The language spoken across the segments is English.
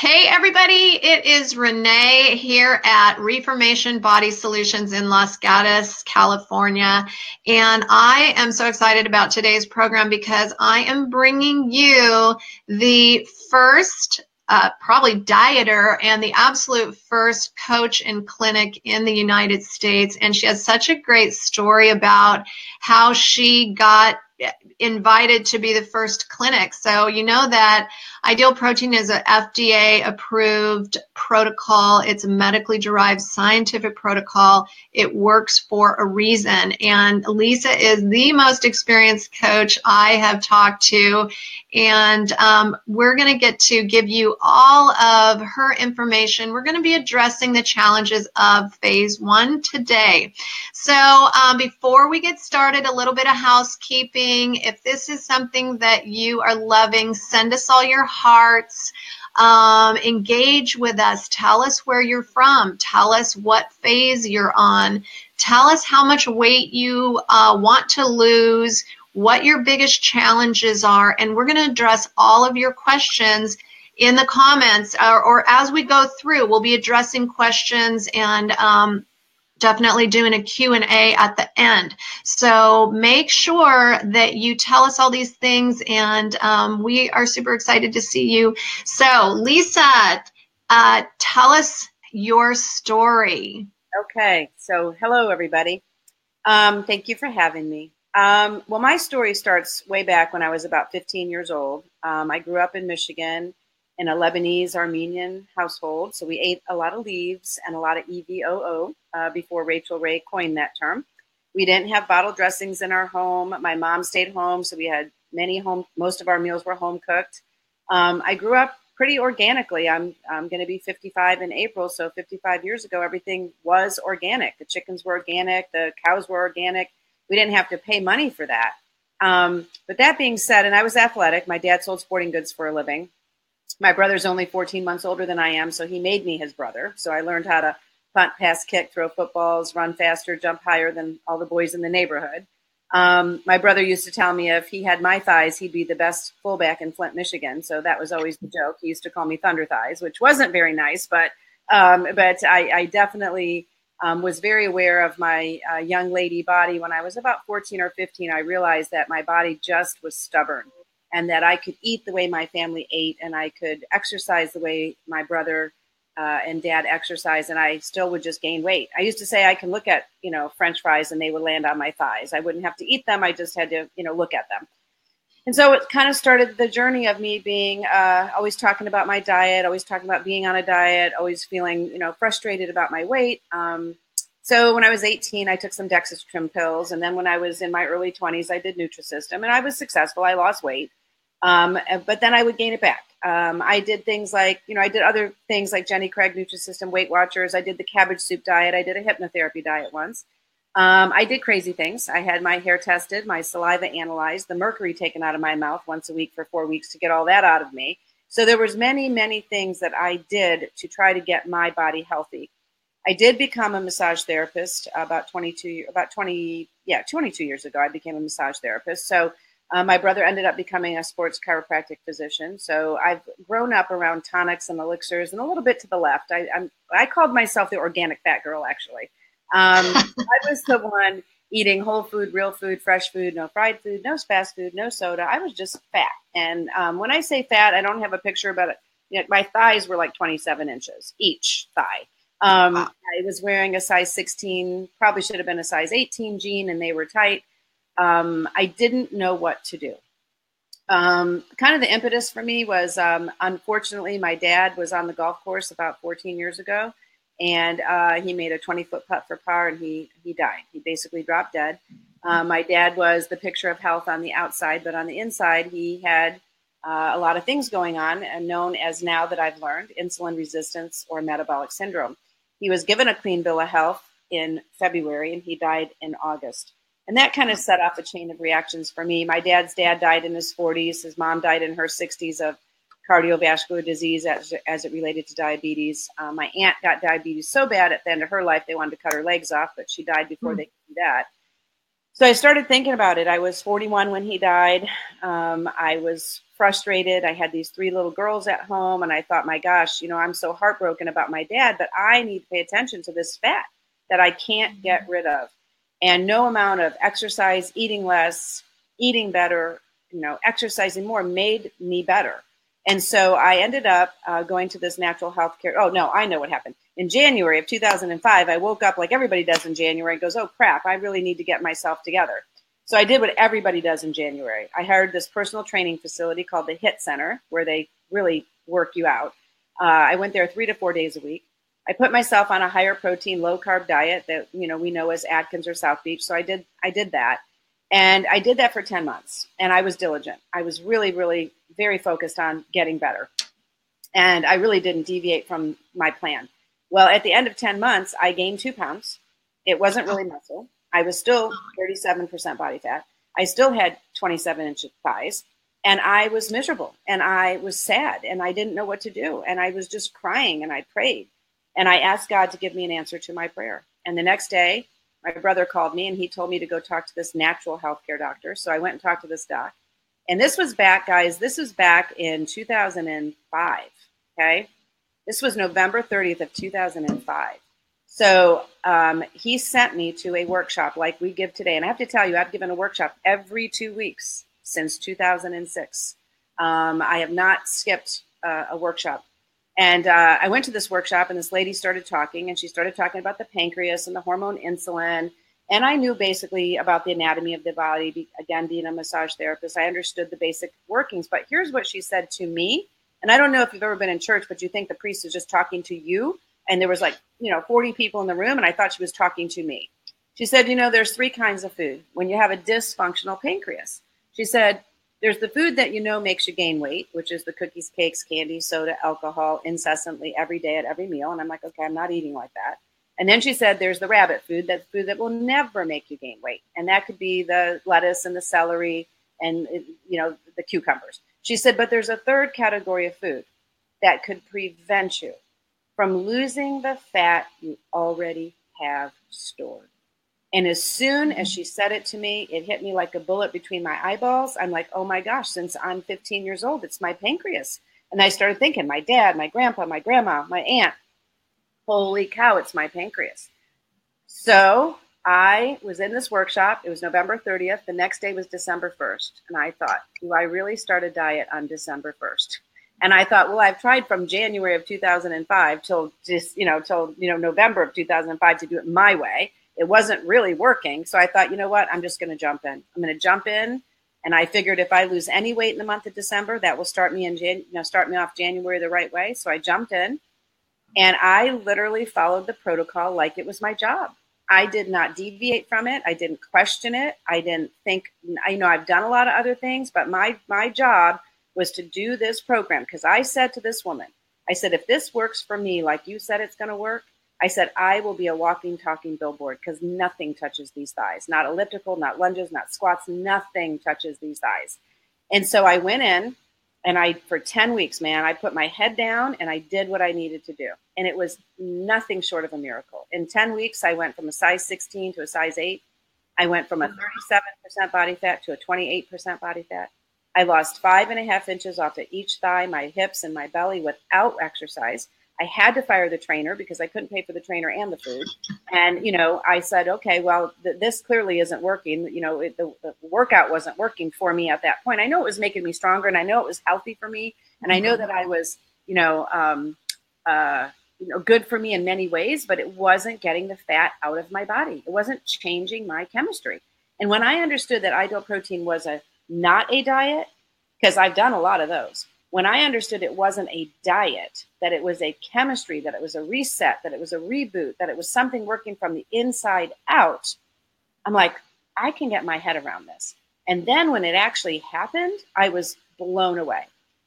Hey everybody, it is Renee here at Reformation Body Solutions in Los Gatos, California. And I am so excited about today's program because I am bringing you the first probably dieter and the absolute first coach in clinic in the United States. And she has such a great story about how she got invited to be the first clinic. So you know that Ideal Protein is an FDA approved protocol. It's a medically derived scientific protocol. It works for a reason. And Lisa is the most experienced coach I have talked to. And we're going to get to give you all of her information. We're going to be addressing the challenges of phase 1 today. So before we get started, a little bit of housekeeping. If this is something that you are loving, send us all your hearts. Engage with us. Tell us where you're from. Tell us what phase you're on. Tell us how much weight you want to lose, what your biggest challenges are, and we're going to address all of your questions in the comments or as we go through. We'll be addressing questions and definitely doing a Q&A at the end. So make sure that you tell us all these things, and we are super excited to see you. So Lisa, tell us your story. Okay, so hello everybody. Thank you for having me. Well, my story starts way back when I was about 15 years old. I grew up in Michigan in a Lebanese Armenian household, so we ate a lot of leaves and a lot of EVOO before Rachel Ray coined that term. We didn't have bottle dressings in our home. My mom stayed home, so we had most of our meals were home cooked. I grew up pretty organically. I'm going to be 55 in April, so 55 years ago, everything was organic. The chickens were organic, the cows were organic. We didn't have to pay money for that. But that being said, and I was athletic. My dad sold sporting goods for a living. My brother's only 14 months older than I am, so he made me his brother. So I learned how to punt, pass, kick, throw footballs, run faster, jump higher than all the boys in the neighborhood. My brother used to tell me if he had my thighs, he'd be the best fullback in Flint, Michigan. So that was always the joke. He used to call me Thunder Thighs, which wasn't very nice, but I definitely was very aware of my young lady body. When I was about 14 or 15, I realized that my body just was stubborn and that I could eat the way my family ate and I could exercise the way my brother and dad exercised, and I still would just gain weight. I used to say I can look at, French fries and they would land on my thighs. I wouldn't have to eat them. I just had to, look at them. And so it kind of started the journey of me being always talking about my diet, always talking about being on a diet, always feeling, frustrated about my weight. So when I was 18, I took some dextrose pills. And then when I was in my early 20s, I did Nutrisystem and I was successful. I lost weight. But then I would gain it back. I did things like, I did other things like Jenny Craig Nutrisystem, Weight Watchers. I did the cabbage soup diet. I did a hypnotherapy diet once. I did crazy things. I had my hair tested, my saliva analyzed, the mercury taken out of my mouth once a week for 4 weeks to get all that out of me. So there was many, many things that I did to try to get my body healthy. I did become a massage therapist about 22 years ago. I became a massage therapist. So my brother ended up becoming a sports chiropractic physician. So I've grown up around tonics and elixirs and a little bit to the left. I called myself the organic fat girl, actually. I was the one eating whole food, real food, fresh food, no fried food, no fast food, no soda. I was just fat. And when I say fat, I don't have a picture, but my thighs were like 27 inches each thigh. I was wearing a size 16, probably should have been a size 18 jean, and they were tight. I didn't know what to do. Kind of the impetus for me was, unfortunately, my dad was on the golf course about 14 years ago, and he made a 20-foot putt for par, and he died. He basically dropped dead. My dad was the picture of health on the outside, but on the inside, he had a lot of things going on, and known as, now that I've learned, insulin resistance or metabolic syndrome. He was given a clean bill of health in February, and he died in August. And that kind of set off a chain of reactions for me. My dad's dad died in his 40s. His mom died in her 60s of cardiovascular disease as it related to diabetes. My aunt got diabetes so bad at the end of her life, they wanted to cut her legs off, but she died before they could do that. So I started thinking about it. I was 41 when he died. I was frustrated. I had these 3 little girls at home, and I thought, my gosh, I'm so heartbroken about my dad, but I need to pay attention to this fat that I can't get rid of. And no amount of exercise, eating less, eating better, exercising more made me better. And so I ended up going to this natural health care. Oh, no, I know what happened. In January of 2005, I woke up like everybody does in January and goes, oh, crap, I really need to get myself together. So I did what everybody does in January. I hired this personal training facility called the HIT Center, where they really work you out. I went there 3 to 4 days a week. I put myself on a higher protein, low carb diet that, we know as Atkins or South Beach. So I did that. And I did that for 10 months. And I was diligent. I was really, really very focused on getting better. And I really didn't deviate from my plan. Well, at the end of 10 months, I gained 2 pounds. It wasn't really muscle. I was still 37% body fat. I still had 27-inch thighs. And I was miserable. And I was sad. And I didn't know what to do. And I was just crying. And I prayed. And I asked God to give me an answer to my prayer. And the next day, my brother called me and he told me to go talk to this natural healthcare doctor. So I went and talked to this doc. And this was back, guys, this was back in 2005, okay? This was November 30th of 2005. So he sent me to a workshop like we give today. And I have to tell you, I've given a workshop every 2 weeks since 2006. I have not skipped a workshop. And I went to this workshop and this lady started talking and she started talking about the pancreas and the hormone insulin. And I knew basically about the anatomy of the body. Again, being a massage therapist, I understood the basic workings. But here's what she said to me. And I don't know if you've ever been in church, but you think the priest is just talking to you. And there was 40 people in the room. And I thought she was talking to me. She said, there's 3 kinds of food when you have a dysfunctional pancreas. She said, there's the food that makes you gain weight, which is the cookies, cakes, candy, soda, alcohol, incessantly every day at every meal. And I'm like, okay, I'm not eating like that. And then she said, there's the rabbit food, that food that will never make you gain weight. And that could be the lettuce and the celery and, the cucumbers. She said, but there's a 3rd category of food that could prevent you from losing the fat you already have stored. And as soon as she said it to me, it hit me like a bullet between my eyeballs. I'm like, oh my gosh, since I'm 15 years old, it's my pancreas. And I started thinking, my dad, my grandpa, my grandma, my aunt, holy cow, it's my pancreas. So I was in this workshop. It was November 30th. The next day was December 1st. And I thought, do I really start a diet on December 1st? And I thought, well, I've tried from January of 2005 till November of 2005 to do it my way. It wasn't really working. So I thought, you know what? I'm just going to jump in. I'm going to jump in. And I figured if I lose any weight in the month of December, that will start me off January the right way. So I jumped in and I literally followed the protocol like it was my job. I did not deviate from it. I didn't question it. I didn't think, I've done a lot of other things, but my job was to do this program. Because I said to this woman, I said, if this works for me, like you said it's going to work, I said, I will be a walking, talking billboard because nothing touches these thighs. Not elliptical, not lunges, not squats. Nothing touches these thighs. And so I went in and for 10 weeks, man, I put my head down and I did what I needed to do. And it was nothing short of a miracle. In 10 weeks, I went from a size 16 to a size 8. I went from a 37% body fat to a 28% body fat. I lost 5.5 inches off of each thigh, my hips and my belly without exercise. I had to fire the trainer because I couldn't pay for the trainer and the food. And, I said, okay, well, this clearly isn't working. The workout wasn't working for me at that point. I know it was making me stronger and I know it was healthy for me. And I know that I was, good for me in many ways, but it wasn't getting the fat out of my body. It wasn't changing my chemistry. And when I understood that ideal protein was not a diet, because I've done a lot of those, when I understood it wasn't a diet, that it was a chemistry, that it was a reset, that it was a reboot, that it was something working from the inside out, I'm like, I can get my head around this. And then when it actually happened, I was blown away.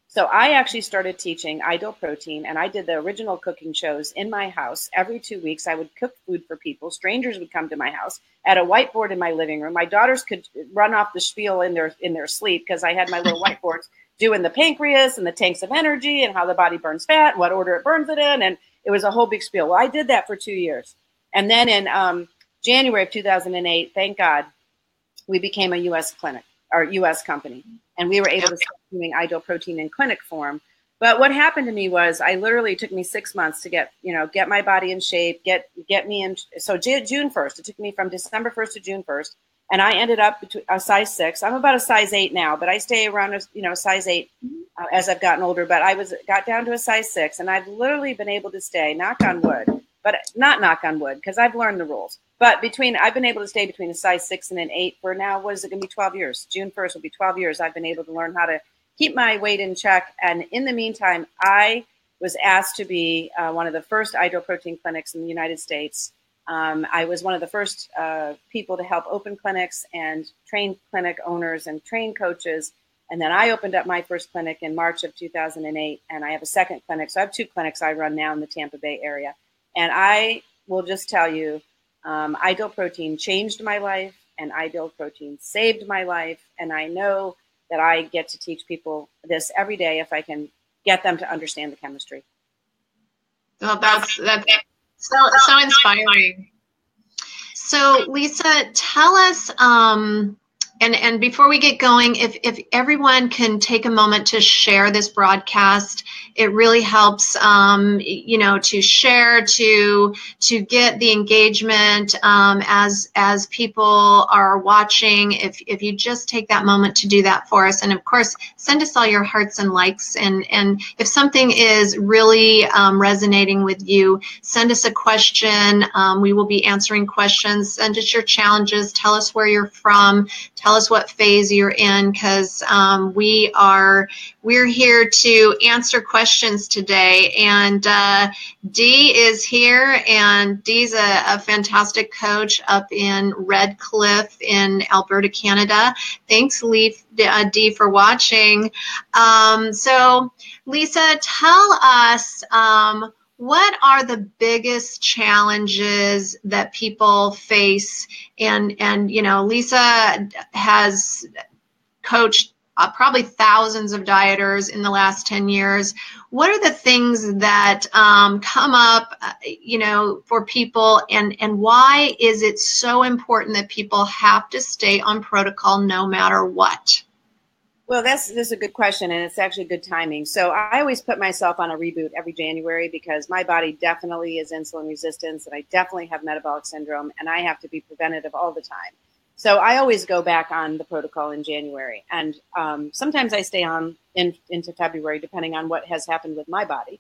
So I actually started teaching Ideal Protein, and I did the original cooking shows in my house. Every 2 weeks, I would cook food for people. Strangers would come to my house. At a whiteboard in my living room. My daughters could run off the spiel in their sleep because I had my little whiteboards doing the pancreas and the tanks of energy and how the body burns fat and what order it burns it in. And it was a whole big spiel. Well, I did that for 2 years. And then in January of 2008, thank God, we became a U.S. clinic or U.S. company. And we were able to doing ideal protein in clinic form. But what happened to me was I literally took me 6 months to get my body in shape, get me in. So June 1st, it took me from December 1st to June 1st. And I ended up between a size 6. I'm about a size 8 now, but I stay around a size 8 as I've gotten older. But I got down to a size 6, and I've literally been able to stay, knock on wood, but not knock on wood because I've learned the rules. But I've been able to stay between a size 6 and an 8 for now. What is it going to be? 12 years. June 1st will be 12 years. I've been able to learn how to keep my weight in check. And in the meantime, I was asked to be one of the first ideal protein clinics in the United States. I was one of the first people to help open clinics and train clinic owners and train coaches. And then I opened up my first clinic in March of 2008, and I have a second clinic. So I have 2 clinics I run now in the Tampa Bay area. And I will just tell you, ideal protein changed my life, and ideal protein saved my life. And I know that I get to teach people this every day if I can get them to understand the chemistry. Well, that's so inspiring. So Lisa, tell us, and before we get going, if everyone can take a moment to share this broadcast, it really helps, to share, to get the engagement as people are watching. If you just take that moment to do that for us, and of course, send us all your hearts and likes. And if something is really resonating with you, send us a question. We will be answering questions. Send us your challenges. Tell us where you're from. Tell us what phase you're in, because we're here to answer questions today. And Dee is here, and Dee's a fantastic coach up in Red Cliff in Alberta, Canada. Thanks, Dee, for watching. So, Lisa, tell us what are the biggest challenges that people face? And Lisa has coached probably thousands of dieters in the last 10 years. What are the things that come up, for people, and why is it so important that people have to stay on protocol no matter what? Well, this is a good question, and it's actually good timing. So I always put myself on a reboot every January because my body definitely is insulin resistance, and I definitely have metabolic syndrome, and I have to be preventative all the time. So I always go back on the protocol in January, and sometimes I stay on into February, depending on what has happened with my body.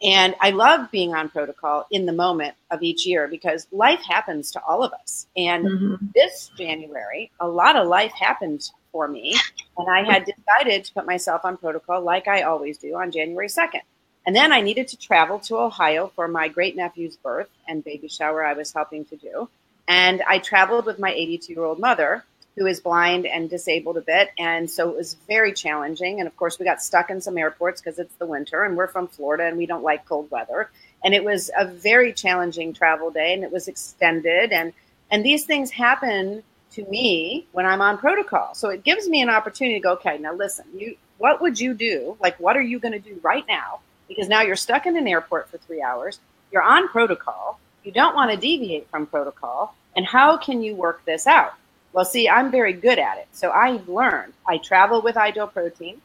And I love being on protocol in the moment of each year because life happens to all of us. And this January, a lot of life happened for me. And I had decided to put myself on protocol like I always do on January 2nd. And then I needed to travel to Ohio for my great nephew's birth and baby shower I was helping to do. And I traveled with my 82-year-old mother, who is blind and disabled a bit. And so it was very challenging. And of course, we got stuck in some airports because it's the winter and we're from Florida and we don't like cold weather. And it was a very challenging travel day, and it was extended. And these things happen to me when I'm on protocol. So it gives me an opportunity to go, okay, now listen, what would you do? Like, what are you going to do right now? Because now you're stuck in an airport for 3 hours. You're on protocol. You don't want to deviate from protocol. And how can you work this out? Well, see, I'm very good at it. So I've learned. I travel with ideal protein.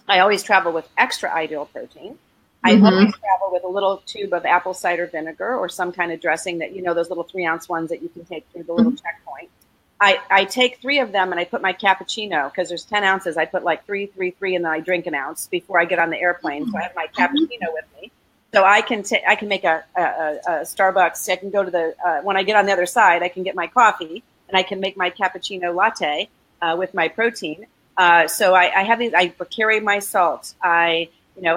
I always travel with extra ideal protein. I always travel with a little tube of apple cider vinegar or some kind of dressing that, those little 3-ounce ones that you can take through the little checkpoint. I take 3 of them and I put my cappuccino, because there's 10 ounces. I put like 3, and then I drink an ounce before I get on the airplane. So I have my cappuccino with me. So I can make a Starbucks. I can go to when I get on the other side, I can get my coffee and I can make my cappuccino latte with my protein. So I have these. I carry my salt. I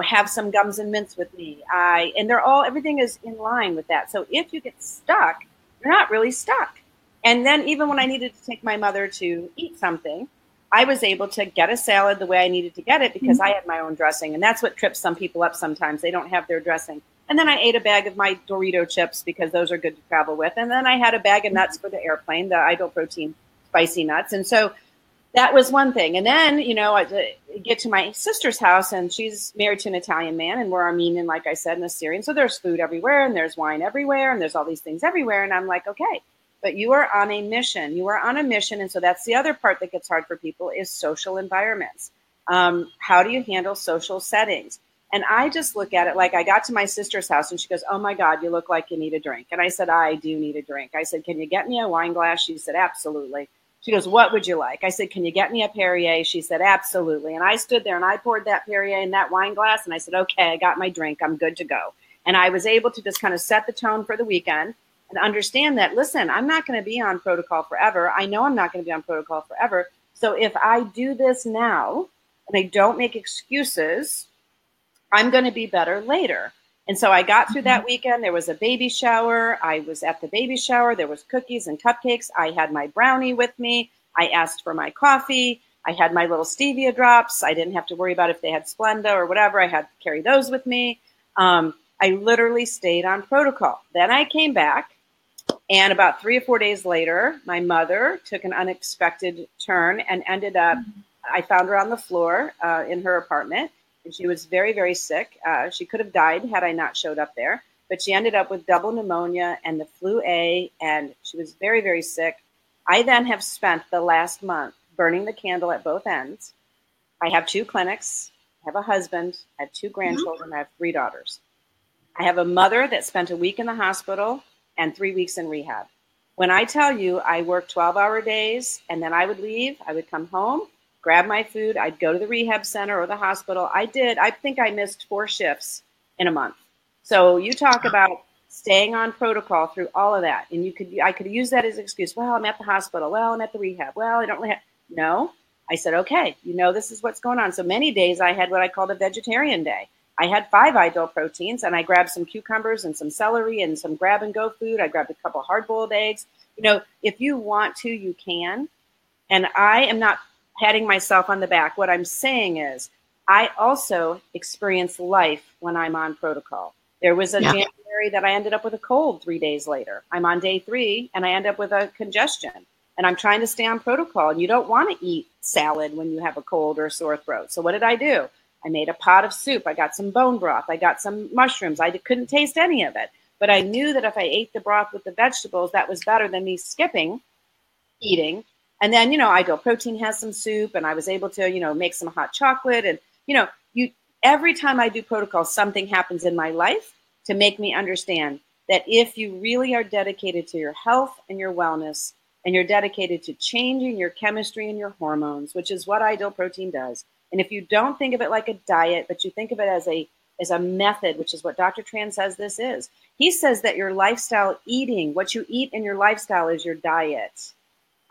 have some gums and mints with me. And everything is in line with that. So if you get stuck, you're not really stuck. And then even when I needed to take my mother to eat something, I was able to get a salad the way I needed to get it because I had my own dressing. And that's what trips some people up sometimes. They don't have their dressing. And then I ate a bag of my Dorito chips because those are good to travel with. And then I had a bag of nuts for the airplane, the ideal protein spicy nuts. And so that was one thing. And then, I get to my sister's house, and she's married to an Italian man, and we're Armenian, like I said, and a Syrian. So there's food everywhere, and there's wine everywhere, and there's all these things everywhere. And I'm like, okay, but you are on a mission. You are on a mission. And so that's the other part that gets hard for people is social environments. How do you handle social settings? And I just look at it like I got to my sister's house and she goes, oh my God, you look like you need a drink. And I said, I do need a drink. I said, can you get me a wine glass? She said, absolutely. She goes, what would you like? I said, can you get me a Perrier? She said, absolutely. And I stood there and I poured that Perrier in that wine glass and I said, okay, I got my drink. I'm good to go. And I was able to just kind of set the tone for the weekend and understand that, listen, I'm not going to be on protocol forever. I know I'm not going to be on protocol forever. So if I do this now and I don't make excuses, I'm going to be better later. And so I got through that weekend. There was a baby shower. I was at the baby shower. There was cookies and cupcakes. I had my brownie with me. I asked for my coffee. I had my little stevia drops. I didn't have to worry about if they had Splenda or whatever. I had to carry those with me. I literally stayed on protocol. Then I came back, and about 3 or 4 days later, my mother took an unexpected turn and ended up, I found her on the floor in her apartment. And she was very, very sick. She could have died had I not showed up there. But she ended up with double pneumonia and the flu A, and she was very, very sick. I then have spent the last month burning the candle at both ends. I have 2 clinics. I have a husband. I have 2 grandchildren. I have 3 daughters. I have a mother that spent a week in the hospital and 3 weeks in rehab. When I tell you I worked 12-hour days and then I would leave, I would come home, grab my food. I'd go to the rehab center or the hospital. I think I missed 4 shifts in a month. So you talk about staying on protocol through all of that. And I could use that as an excuse. Well, I'm at the hospital. Well, I'm at the rehab. Well, I don't really have, no. I said, okay, this is what's going on. So many days I had what I called a vegetarian day. I had 5 ideal proteins and I grabbed some cucumbers and some celery and some grab and go food. I grabbed a couple hard boiled eggs. If you want to, you can. And I am not patting myself on the back. What I'm saying is I also experience life when I'm on protocol. There was a January that I ended up with a cold 3 days later. I'm on day 3 and I end up with a congestion and I'm trying to stay on protocol. And you don't want to eat salad when you have a cold or a sore throat. So what did I do? I made a pot of soup. I got some bone broth. I got some mushrooms. I couldn't taste any of it, but I knew that if I ate the broth with the vegetables, that was better than me skipping eating. And then, Ideal Protein has some soup and I was able to, make some hot chocolate. And, every time I do protocol, something happens in my life to make me understand that if you really are dedicated to your health and your wellness and you're dedicated to changing your chemistry and your hormones, which is what Ideal Protein does. And if you don't think of it like a diet, but you think of it as a method, which is what Dr. Tran says this is. He says that your lifestyle eating, what you eat in your lifestyle is your diet.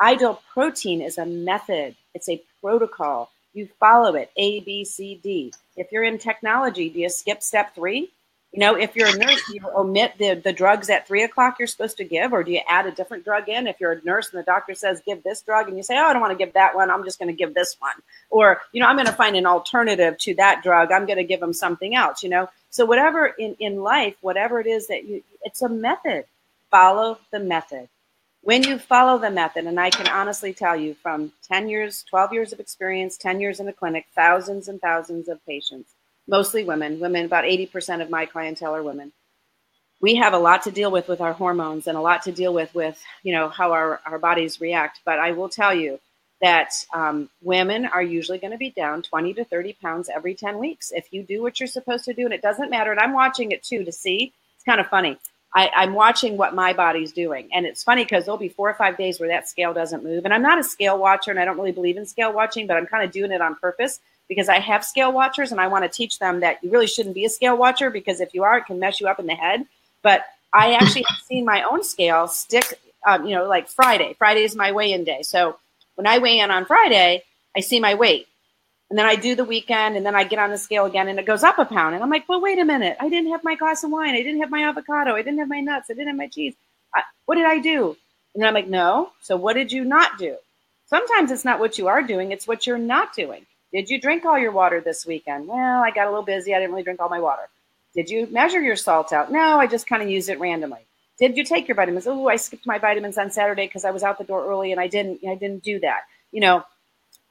Ideal Protein is a method. It's a protocol. You follow it, A, B, C, D. If you're in technology, do you skip step 3? If you're a nurse, do you omit the drugs at 3 o'clock you're supposed to give, or do you add a different drug in? If you're a nurse and the doctor says, give this drug, and you say, oh, I don't want to give that one. I'm just going to give this one. Or, I'm going to find an alternative to that drug. I'm going to give them something else, So whatever in life, whatever it is it's a method. Follow the method. When you follow the method, and I can honestly tell you from 10 years, 12 years of experience, 10 years in a clinic, thousands and thousands of patients, mostly women, about 80% of my clientele are women. We have a lot to deal with our hormones and a lot to deal with how our bodies react. But I will tell you that women are usually going to be down 20 to 30 pounds every 10 weeks. If you do what you're supposed to do, and it doesn't matter. And I'm watching it too to see. It's kind of funny. I'm watching what my body's doing. And it's funny because there'll be 4 or 5 days where that scale doesn't move. And I'm not a scale watcher and I don't really believe in scale watching, but I'm kind of doing it on purpose because I have scale watchers and I want to teach them that you really shouldn't be a scale watcher because if you are, it can mess you up in the head. But I actually have seen my own scale stick, like Friday. Friday is my weigh-in day. So when I weigh in on Friday, I see my weight. And then I do the weekend and then I get on the scale again and it goes up a pound. And I'm like, well, wait a minute. I didn't have my glass of wine. I didn't have my avocado. I didn't have my nuts. I didn't have my cheese. What did I do? And then I'm like, no. So what did you not do? Sometimes it's not what you are doing. It's what you're not doing. Did you drink all your water this weekend? Well, I got a little busy. I didn't really drink all my water. Did you measure your salt out? No, I just kind of used it randomly. Did you take your vitamins? Oh, I skipped my vitamins on Saturday because I was out the door early and I didn't do that.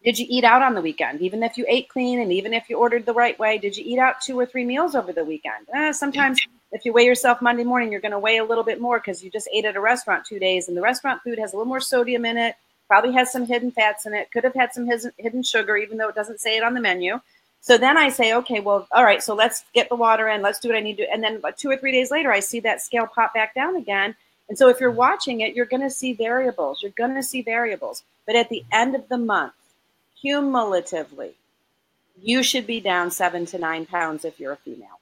Did you eat out on the weekend? Even if you ate clean and even if you ordered the right way, did you eat out 2 or 3 meals over the weekend? Sometimes if you weigh yourself Monday morning, you're going to weigh a little bit more because you just ate at a restaurant 2 days and the restaurant food has a little more sodium in it. Probably has some hidden fats in it. Could have had some hidden sugar, even though it doesn't say it on the menu. So then I say, okay, well, all right, so let's get the water in. Let's do what I need to. And then 2 or 3 days later, I see that scale pop back down again. And so if you're watching it, you're going to see variables. You're going to see variables. But at the end of the month, cumulatively, you should be down 7 to 9 pounds if you're a female.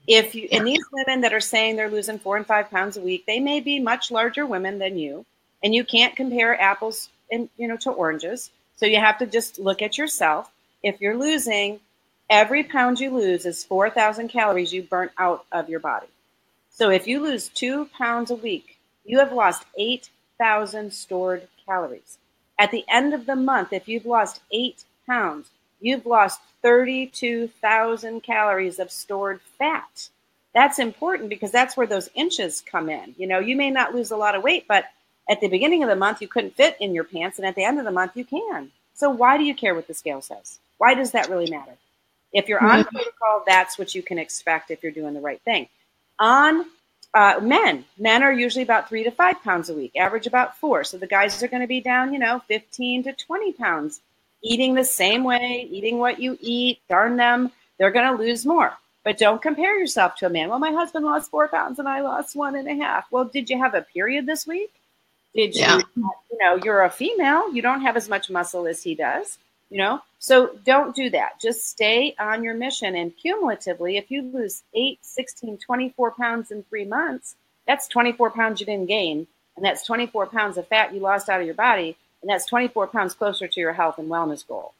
And these women that are saying they're losing 4 and 5 pounds a week, they may be much larger women than you, and you can't compare apples to oranges. So you have to just look at yourself. If you're losing, every pound you lose is 4,000 calories you burnt out of your body. So if you lose 2 pounds a week, you have lost 8,000 stored calories. At the end of the month, if you've lost 8 pounds, you've lost 32,000 calories of stored fat. That's important because that's where those inches come in. You may not lose a lot of weight, but at the beginning of the month, you couldn't fit in your pants, and at the end of the month, you can. So why do you care what the scale says? Why does that really matter? If you're on protocol, that's what you can expect if you're doing the right thing. On men are usually about 3 to 5 pounds a week, average about 4. So the guys are going to be down, 15 to 20 pounds, eating the same way, eating what you eat, darn them, they're going to lose more. But don't compare yourself to a man. Well, my husband lost 4 pounds and I lost 1.5. Well, did you have a period this week? Did you, you're a female, you don't have as much muscle as he does, so don't do that. Just stay on your mission. And cumulatively, if you lose 8, 16, 24 pounds in 3 months, that's 24 pounds you didn't gain. And that's 24 pounds of fat you lost out of your body. And that's 24 pounds closer to your health and wellness goal.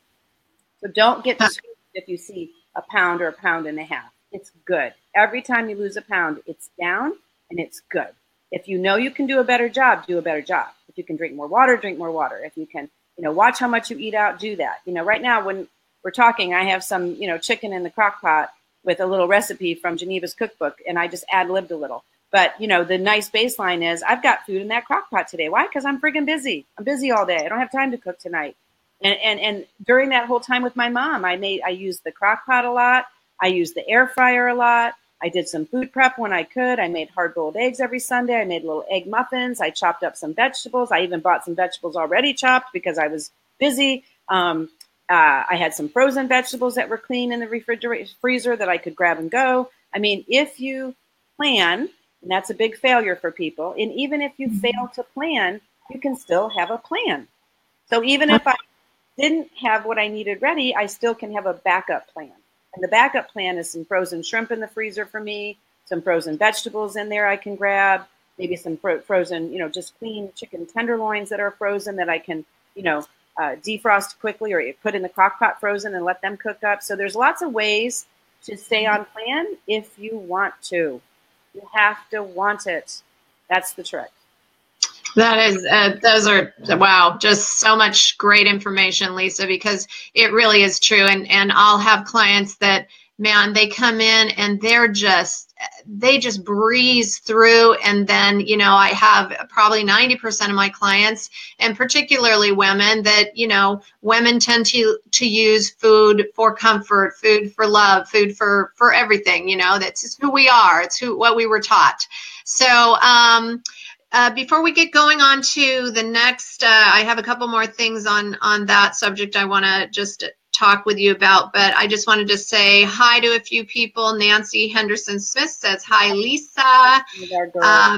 So don't get discouraged if you see a pound or 1.5 pounds. It's good. Every time you lose a pound, it's down and it's good. If you know you can do a better job, do a better job. If you can drink more water, drink more water. If you can, watch how much you eat out, do that. Right now when we're talking, I have some, chicken in the crock pot with a little recipe from Geneva's cookbook, and I just ad-libbed a little. But, the nice baseline is I've got food in that crock pot today. Why? Because I'm friggin' busy. I'm busy all day. I don't have time to cook tonight. And during that whole time with my mom, I used the crock pot a lot. I used the air fryer a lot. I did some food prep when I could. I made hard-boiled eggs every Sunday. I made little egg muffins. I chopped up some vegetables. I even bought some vegetables already chopped because I was busy. I had some frozen vegetables that were clean in the freezer that I could grab and go. I mean, if you plan, and that's a big failure for people, and even if you fail to plan, you can still have a plan. So even if I didn't have what I needed ready, I still can have a backup plan. And the backup plan is some frozen shrimp in the freezer for me, some frozen vegetables in there I can grab, maybe some frozen, just clean chicken tenderloins that are frozen that I can, defrost quickly or put in the crock pot frozen and let them cook up. So there's lots of ways to stay on plan if you want to. You have to want it. That's the trick. That is, those are, wow, just so much great information, Lisa, because it really is true. And I'll have clients that, man, they come in and they just breeze through. And then, I have probably 90% of my clients, and particularly women, that, women tend to use food for comfort, food for love, food for everything, that's just who we are. It's what we were taught. So, before we get going on to the next, I have a couple more things on that subject I want to just talk with you about, but I just wanted to say hi to a few people. Nancy Henderson-Smith says, hi, Lisa.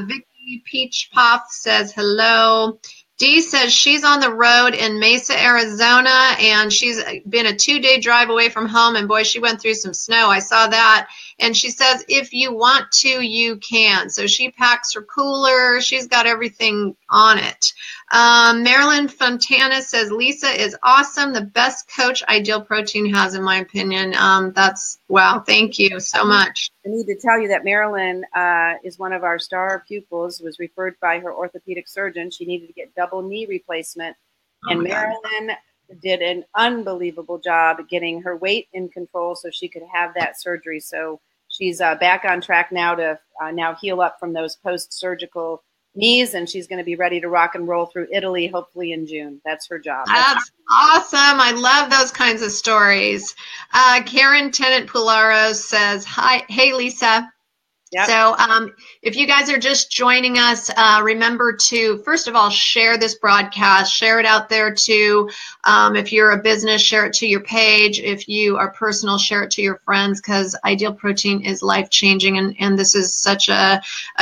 Vicky Peach Puff says, hello. Dee says she's on the road in Mesa, Arizona, and she's been a 2-day drive away from home, and boy, she went through some snow. I saw that. And she says, if you want to, you can. So she packs her cooler. She's got everything on it. Marilyn Fontana says, Lisa is awesome. The best coach Ideal Protein has, in my opinion. Wow. Thank you so much. I need to tell you that Marilyn is one of our star pupils, was referred by her orthopedic surgeon. She needed to get double knee replacement. And Marilyn did an unbelievable job getting her weight in control so she could have that surgery. So she's back on track now to now heal up from those post-surgical knees, and she's going to be ready to rock and roll through Italy, hopefully in June. That's her job. That's awesome. I love those kinds of stories. Karen Tennant Pularos says, hi, hey, Lisa. Yep. So if you guys are just joining us, remember to, first of all, share this broadcast, share it out there too. If you're a business, share it to your page. If you are personal, share it to your friends, because Ideal Protein is life-changing. And this is such a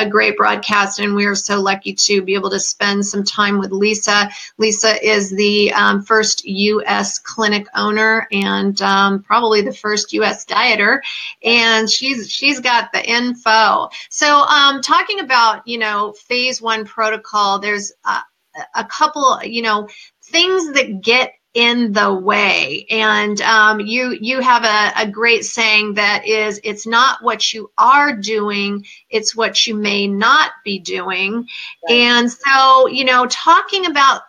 great broadcast. And we are so lucky to be able to spend some time with Lisa. Lisa is the first U.S. clinic owner and probably the first U.S. dieter. And she's got the info. So talking about, phase 1 protocol, there's a couple, things that get in the way. And you have a great saying that is, it's not what you are doing, it's what you may not be doing. Right. And so, talking about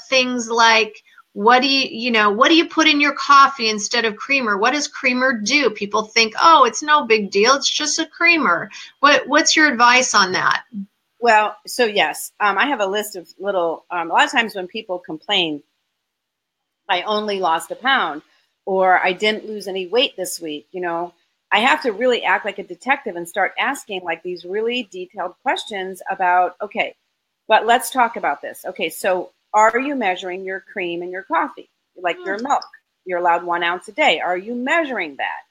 things like, what do you put in your coffee instead of creamer? What does creamer do? People think, oh, it's no big deal, it's just a creamer. What's your advice on that? Well, so yes, I have a list of little, a lot of times when people complain, I only lost a pound, or I didn't lose any weight this week, I have to really act like a detective and start asking like these really detailed questions about, okay, but let's talk about this. Okay, so are you measuring your cream in your coffee? Like your milk, you're allowed 1 ounce a day. Are you measuring that?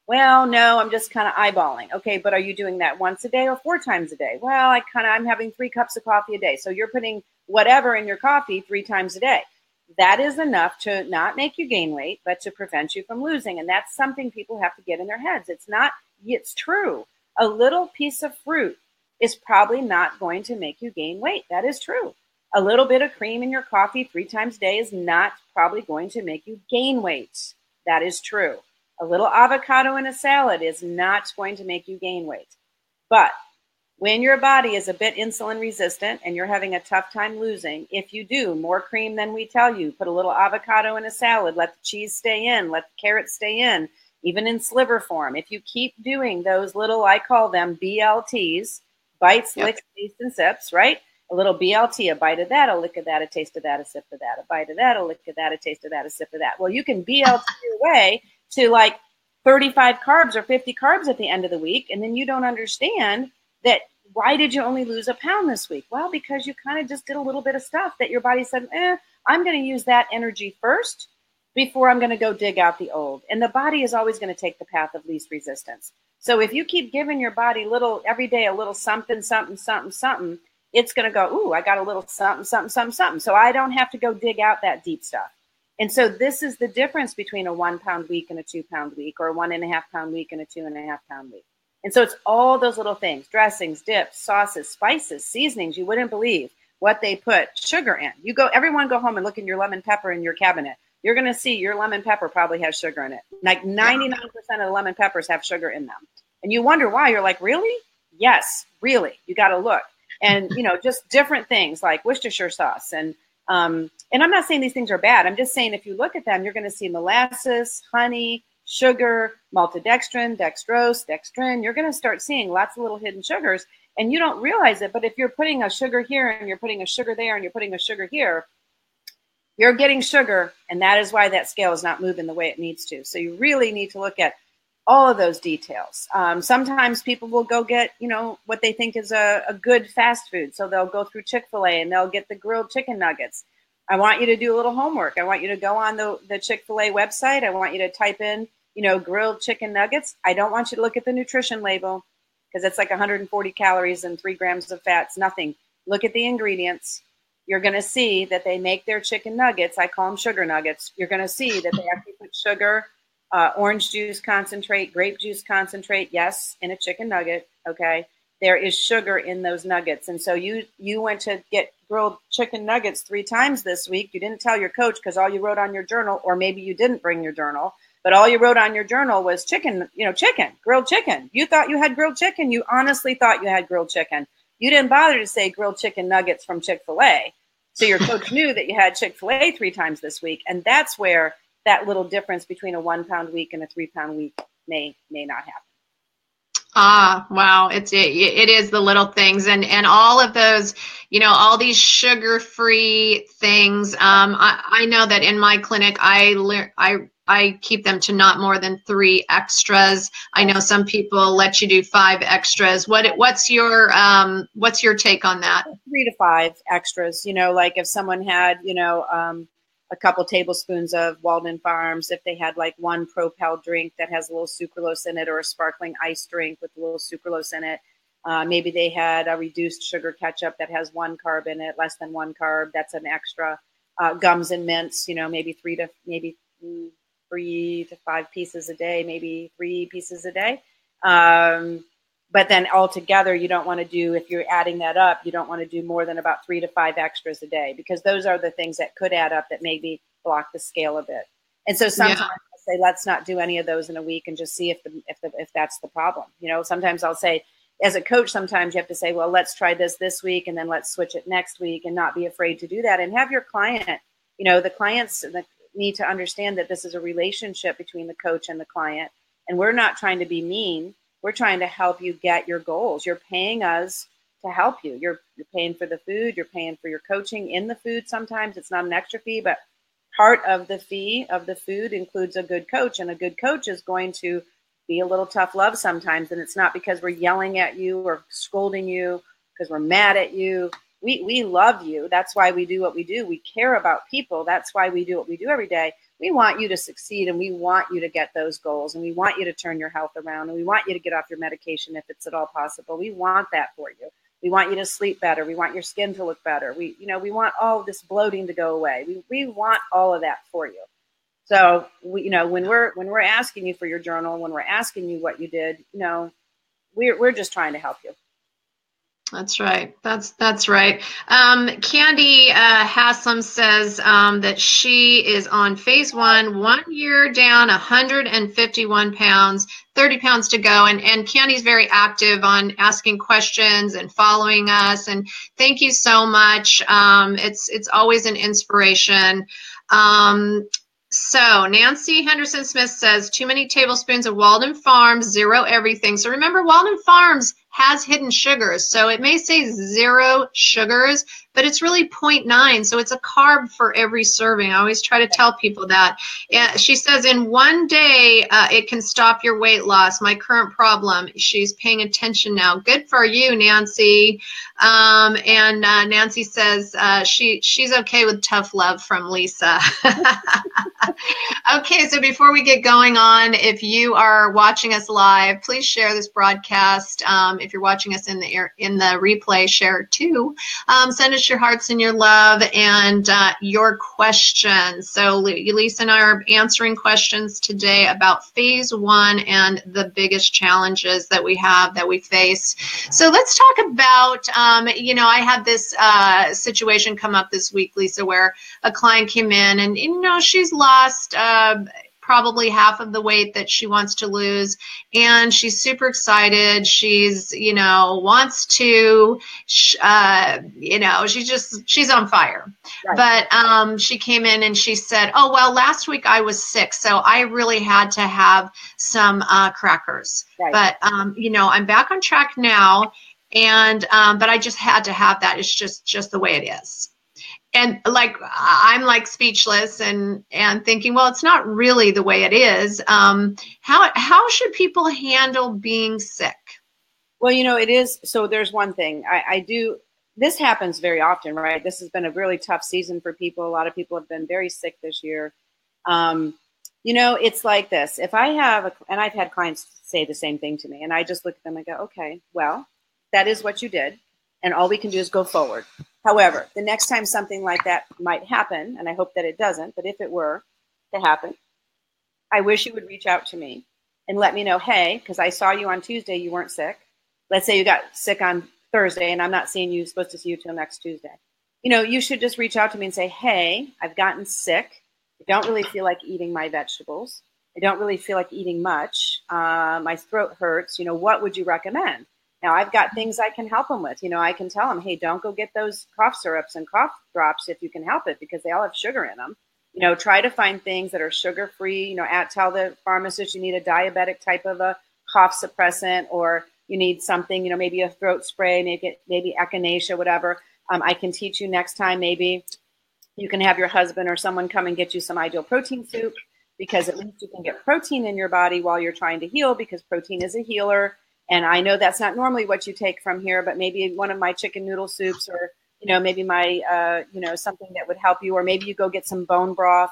Well, no, I'm just kind of eyeballing. Okay, but are you doing that once a day or 4 times a day? Well, I'm having 3 cups of coffee a day. So you're putting whatever in your coffee 3 times a day. That is enough to not make you gain weight, but to prevent you from losing. And that's something people have to get in their heads. It's true. A little piece of fruit is probably not going to make you gain weight. That is true. A little bit of cream in your coffee 3 times a day is not probably going to make you gain weight. That is true. A little avocado in a salad is not going to make you gain weight. But when your body is a bit insulin resistant and you're having a tough time losing, if you do more cream than we tell you, put a little avocado in a salad, let the cheese stay in, let the carrots stay in, even in sliver form. If you keep doing those little, I call them BLTs, bites, licks, tastes, and sips, right? A little BLT, a bite of that, a lick of that, a taste of that, a sip of that, a bite of that, a lick of that, a taste of that, a sip of that. Well, you can BLT your way to like 35 carbs or 50 carbs at the end of the week, and then you don't understand that. Why did you only lose a pound this week? Well, because you kind of just did a little bit of stuff that your body said, I'm going to use that energy first before I'm going to go dig out the old. And the body is always going to take the path of least resistance. So if you keep giving your body every day a little something, something, something, something, it's going to go, ooh, I got a little something, something, something, something. So I don't have to go dig out that deep stuff. And so this is the difference between a 1 pound week and a 2 pound week, or a 1.5 pound week and a 2.5 pound week. And so it's all those little things, dressings, dips, sauces, spices, seasonings. You wouldn't believe what they put sugar in. Everyone go home and look in your lemon pepper in your cabinet. You're going to see your lemon pepper probably has sugar in it. Like 99% of the lemon peppers have sugar in them. And you wonder why. You're like, really? Yes, really. You got to look. And, just different things like Worcestershire sauce. And I'm not saying these things are bad. I'm just saying if you look at them, you're going to see molasses, honey, sugar, maltodextrin, dextrose, dextrin. You're going to start seeing lots of little hidden sugars, and you don't realize it. But if you're putting a sugar here and you're putting a sugar there and you're putting a sugar here, you're getting sugar, and that is why that scale is not moving the way it needs to. So you really need to look at all of those details. Sometimes people will go get, what they think is a good fast food. So they'll go through Chick-fil-A and they'll get the grilled chicken nuggets. I want you to do a little homework. I want you to go on the Chick-fil-A website. I want you to type in grilled chicken nuggets. I don't want you to look at the nutrition label because it's like 140 calories and 3 grams of fats, nothing. Look at the ingredients. You're going to see that they make their chicken nuggets. I call them sugar nuggets. You're going to see that they actually put sugar, orange juice concentrate, grape juice concentrate. Yes, in a chicken nugget. Okay. There is sugar in those nuggets. And so you went to get grilled chicken nuggets 3 times this week. You didn't tell your coach because all you wrote on your journal, or maybe you didn't bring your journal, but all you wrote on your journal was chicken, grilled chicken. You thought you had grilled chicken. You honestly thought you had grilled chicken. You didn't bother to say grilled chicken nuggets from Chick-fil-A. So your coach knew that you had Chick-fil-A 3 times this week. And that's where that little difference between a 1 pound week and a 3 pound week may not happen. Ah, wow. It is the little things and all of those, all these sugar-free things. I know that in my clinic, I I keep them to not more than 3 extras. I know some people let you do 5 extras. What's your take on that? 3 to 5 extras. Like if someone had, a couple tablespoons of Walden Farms, if they had like one Propel drink that has a little sucralose in it, or a sparkling ice drink with a little sucralose in it. Maybe they had a reduced sugar ketchup that has 1 carb in it, less than 1 carb. That's an extra. Gums and mints, maybe 3 to 5 pieces a day, maybe 3 pieces a day. But then altogether, you don't want to do, if you're adding that up, you don't want to do more than about 3 to 5 extras a day, because those are the things that could add up that maybe block the scale a bit. And so sometimes I say, let's not do any of those in a week and just see if that's the problem. Sometimes I'll say, as a coach, sometimes you have to say, well, let's try this week, and then let's switch it next week, and not be afraid to do that. And have your client, the clients need to understand that this is a relationship between the coach and the client. And we're not trying to be mean. We're trying to help you get your goals. You're paying us to help you. You're paying for the food. You're paying for your coaching in the food. Sometimes it's not an extra fee, but part of the fee of the food includes a good coach. And a good coach is going to be a little tough love sometimes. And it's not because we're yelling at you or scolding you, because we're mad at you. We love you. That's why we do what we do. We care about people. That's why we do what we do every day. We want you to succeed, and we want you to get those goals, and we want you to turn your health around, and we want you to get off your medication if it's at all possible. We want that for you. We want you to sleep better. We want your skin to look better. We want all this bloating to go away. We want all of that for you. So when we're asking you for your journal, when we're asking you what you did, we're just trying to help you. That's right. That's right. Candy Haslam says that she is on phase 1, 1 year down, 151 pounds, 30 pounds to go. And Candy's very active on asking questions and following us. And thank you so much. It's always an inspiration. So Nancy Henderson Smith says, too many tablespoons of Walden Farms, 0 everything. So remember, Walden Farms has hidden sugars. So it may say 0 sugars, but it's really 0.9. So it's a carb for every serving. I always try to tell people that. She says, in 1 day, it can stop your weight loss. My current problem. She's paying attention now. Good for you, Nancy. And Nancy says she's okay with tough love from Lisa. Okay, so before we get going on, if you are watching us live, please share this broadcast. If you're watching us in the replay, share it too. Send us your hearts and your love and your questions. So Lisa and I are answering questions today about phase 1 and the biggest challenges that we have, that we face. So let's talk about, I had this situation come up this week, Lisa, where a client came in and, she's lost probably half of the weight that she wants to lose, and she's super excited. She's, wants to, she's on fire. Right. But she came in and she said, oh, well, last week I was sick, so I really had to have some crackers. Right. But, I'm back on track now, and but I just had to have that. It's just the way it is. And I'm speechless and thinking, well, it's not really the way it is. How should people handle being sick? Well, it is. So there's one thing I do. This happens very often, right? This has been a really tough season for people. A lot of people have been very sick this year. It's like this. If I have, and I've had clients say the same thing to me, and I just look at them and go, okay, well, that is what you did. And all we can do is go forward. However, the next time something like that might happen, and I hope that it doesn't, but if it were to happen, I wish you would reach out to me and let me know, hey, because I saw you on Tuesday, you weren't sick. Let's say you got sick on Thursday and I'm not supposed to see you till next Tuesday. You should just reach out to me and say, hey, I've gotten sick. I don't really feel like eating my vegetables. I don't really feel like eating much. My throat hurts. What would you recommend? Now, I've got things I can help them with. I can tell them, hey, don't go get those cough syrups and cough drops if you can help it, because they all have sugar in them. Try to find things that are sugar-free. Tell the pharmacist you need a diabetic type of a cough suppressant, or you need something, maybe a throat spray, maybe echinacea, whatever. I can teach you next time. Maybe you can have your husband or someone come and get you some Ideal Protein soup. because at least you can get protein in your body while you're trying to heal, because protein is a healer. And I know that's not normally what you take from here, but maybe one of my chicken noodle soups, or, maybe my, something that would help you, or maybe you go get some bone broth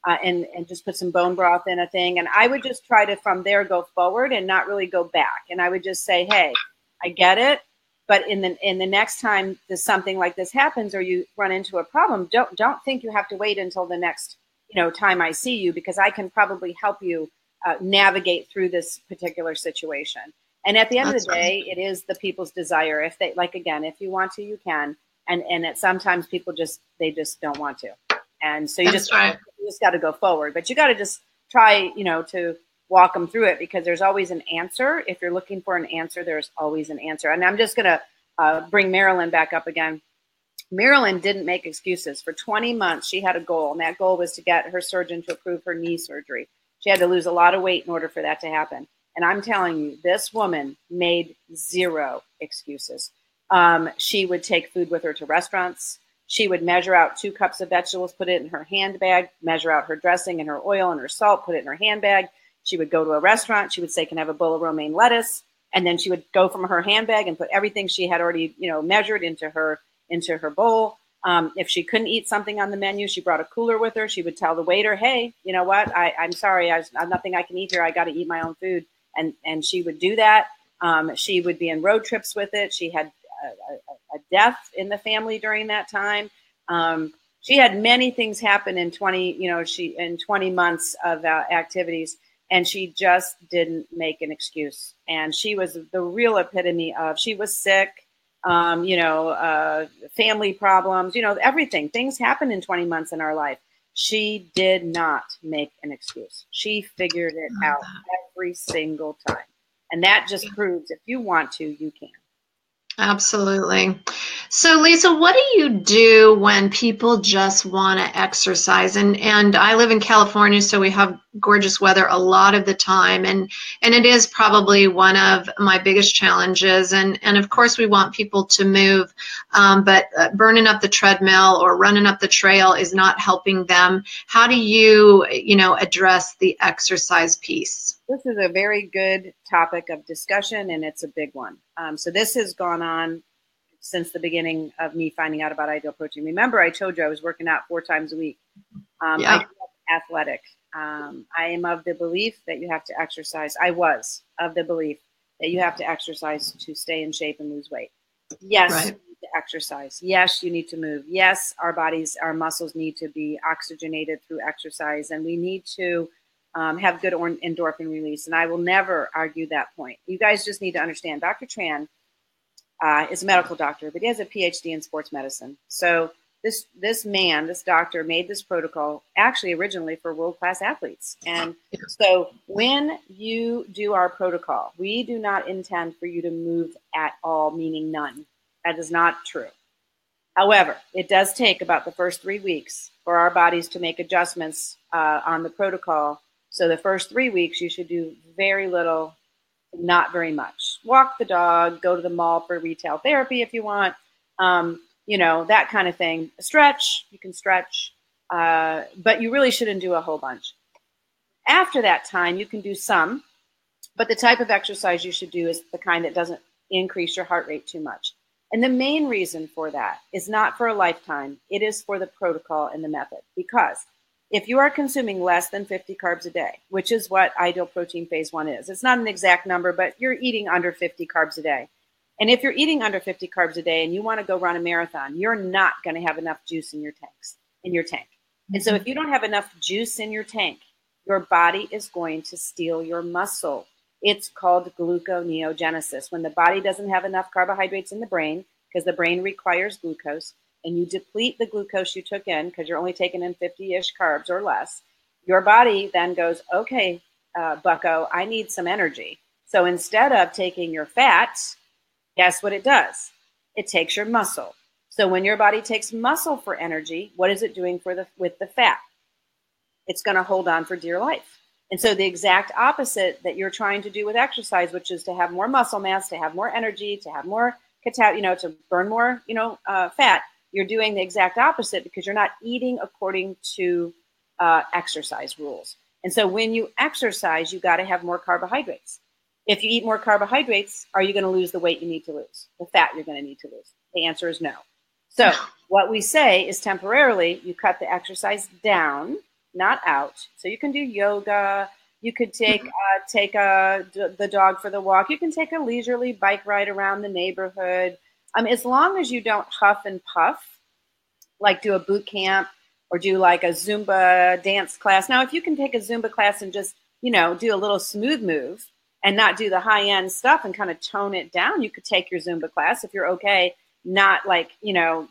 and just put some bone broth in a thing. And I would just try to, from there, go forward and not really go back. And I would just say, hey, I get it. But in the next time something like this happens, or you run into a problem, don't think you have to wait until the next time I see you, because I can probably help you navigate through this particular situation. And at the end of the day, it is the people's desire. If they again, if you want to, you can. And sometimes people they just don't want to. And so you just got to go forward. But you got to just try, to walk them through it, because there's always an answer. If you're looking for an answer, there's always an answer. And I'm just going to bring Marilyn back up again. Marilyn didn't make excuses. For 20 months, she had a goal, and that goal was to get her surgeon to approve her knee surgery. She had to lose a lot of weight in order for that to happen. And I'm telling you, this woman made zero excuses. She would take food with her to restaurants. She would measure out 2 cups of vegetables, put it in her handbag, measure out her dressing and her oil and her salt, put it in her handbag. She would go to a restaurant. She would say, can I have a bowl of romaine lettuce? And then she would go from her handbag and put everything she had already, measured into her bowl. If she couldn't eat something on the menu, she brought a cooler with her. She would tell the waiter, hey, you know what? I'm sorry. I have nothing I can eat here. I got to eat my own food. And she would do that. She would be in road trips with it. She had a death in the family during that time. She had many things happen in 20 months of activities, and she just didn't make an excuse. And she was the real epitome of, she was sick, family problems, everything. Things happen in 20 months in our life. She did not make an excuse. She figured it out every single time. And that just proves, if you want to, you can. Absolutely. So, Lisa, what do you do when people just want to exercise? And I live in California, so we have gorgeous weather a lot of the time, and it is probably one of my biggest challenges. And of course, we want people to move, but burning up the treadmill or running up the trail is not helping them. How do you, address the exercise piece? This is a very good topic of discussion, and it's a big one. So this has gone on since the beginning of me finding out about Ideal Protein. Remember, I told you I was working out 4 times a week. I grew up athletic. I am of the belief that you have to exercise. I was of the belief that you have to exercise to stay in shape and lose weight. Yes, you need to exercise. Yes, you need to move. Yes, our muscles need to be oxygenated through exercise, and we need to have good endorphin release. And I will never argue that point. You guys just need to understand, Dr. Tran is a medical doctor, but he has a PhD in sports medicine. So this doctor made this protocol actually originally for world-class athletes. And so when you do our protocol, we do not intend for you to move at all, meaning none. That is not true. However, it does take about the first 3 weeks for our bodies to make adjustments on the protocol. So the first 3 weeks, you should do very little, not very much. Walk the dog, go to the mall for retail therapy if you want, that kind of thing. Stretch, you can stretch, but you really shouldn't do a whole bunch. After that time, you can do some, but the type of exercise you should do is the kind that doesn't increase your heart rate too much. And the main reason for that is not for a lifetime. It is for the protocol and the method, because if you are consuming less than 50 carbs a day, which is what Ideal Protein Phase 1 is, it's not an exact number, but you're eating under 50 carbs a day. And if you're eating under 50 carbs a day and you want to go run a marathon, you're not going to have enough juice in your tank. And so if you don't have enough juice in your tank, your body is going to steal your muscle. It's called gluconeogenesis. When the body doesn't have enough carbohydrates in the brain, because the brain requires glucose, and you deplete the glucose you took in, because you're only taking in 50-ish carbs or less, your body then goes, okay, bucko, I need some energy. So instead of taking your fat, guess what it does? It takes your muscle. So when your body takes muscle for energy, what is it doing with the fat? It's going to hold on for dear life. And so the exact opposite that you're trying to do with exercise, which is to have more muscle mass, to have more energy, to have more, to burn more, fat. You're doing the exact opposite because you're not eating according to exercise rules. And so when you exercise, you got to have more carbohydrates. If you eat more carbohydrates, are you going to lose the weight you need to lose, the fat you're going to need to lose? The answer is no. So what we say is temporarily you cut the exercise down, not out. So you can do yoga. You could take the dog for the walk. You can take a leisurely bike ride around the neighborhood. As long as you don't huff and puff, like do a boot camp or do like a Zumba dance class. Now, if you can take a Zumba class and just, do a little smooth move and not do the high end stuff and kind of tone it down, you could take your Zumba class if you're okay, not like,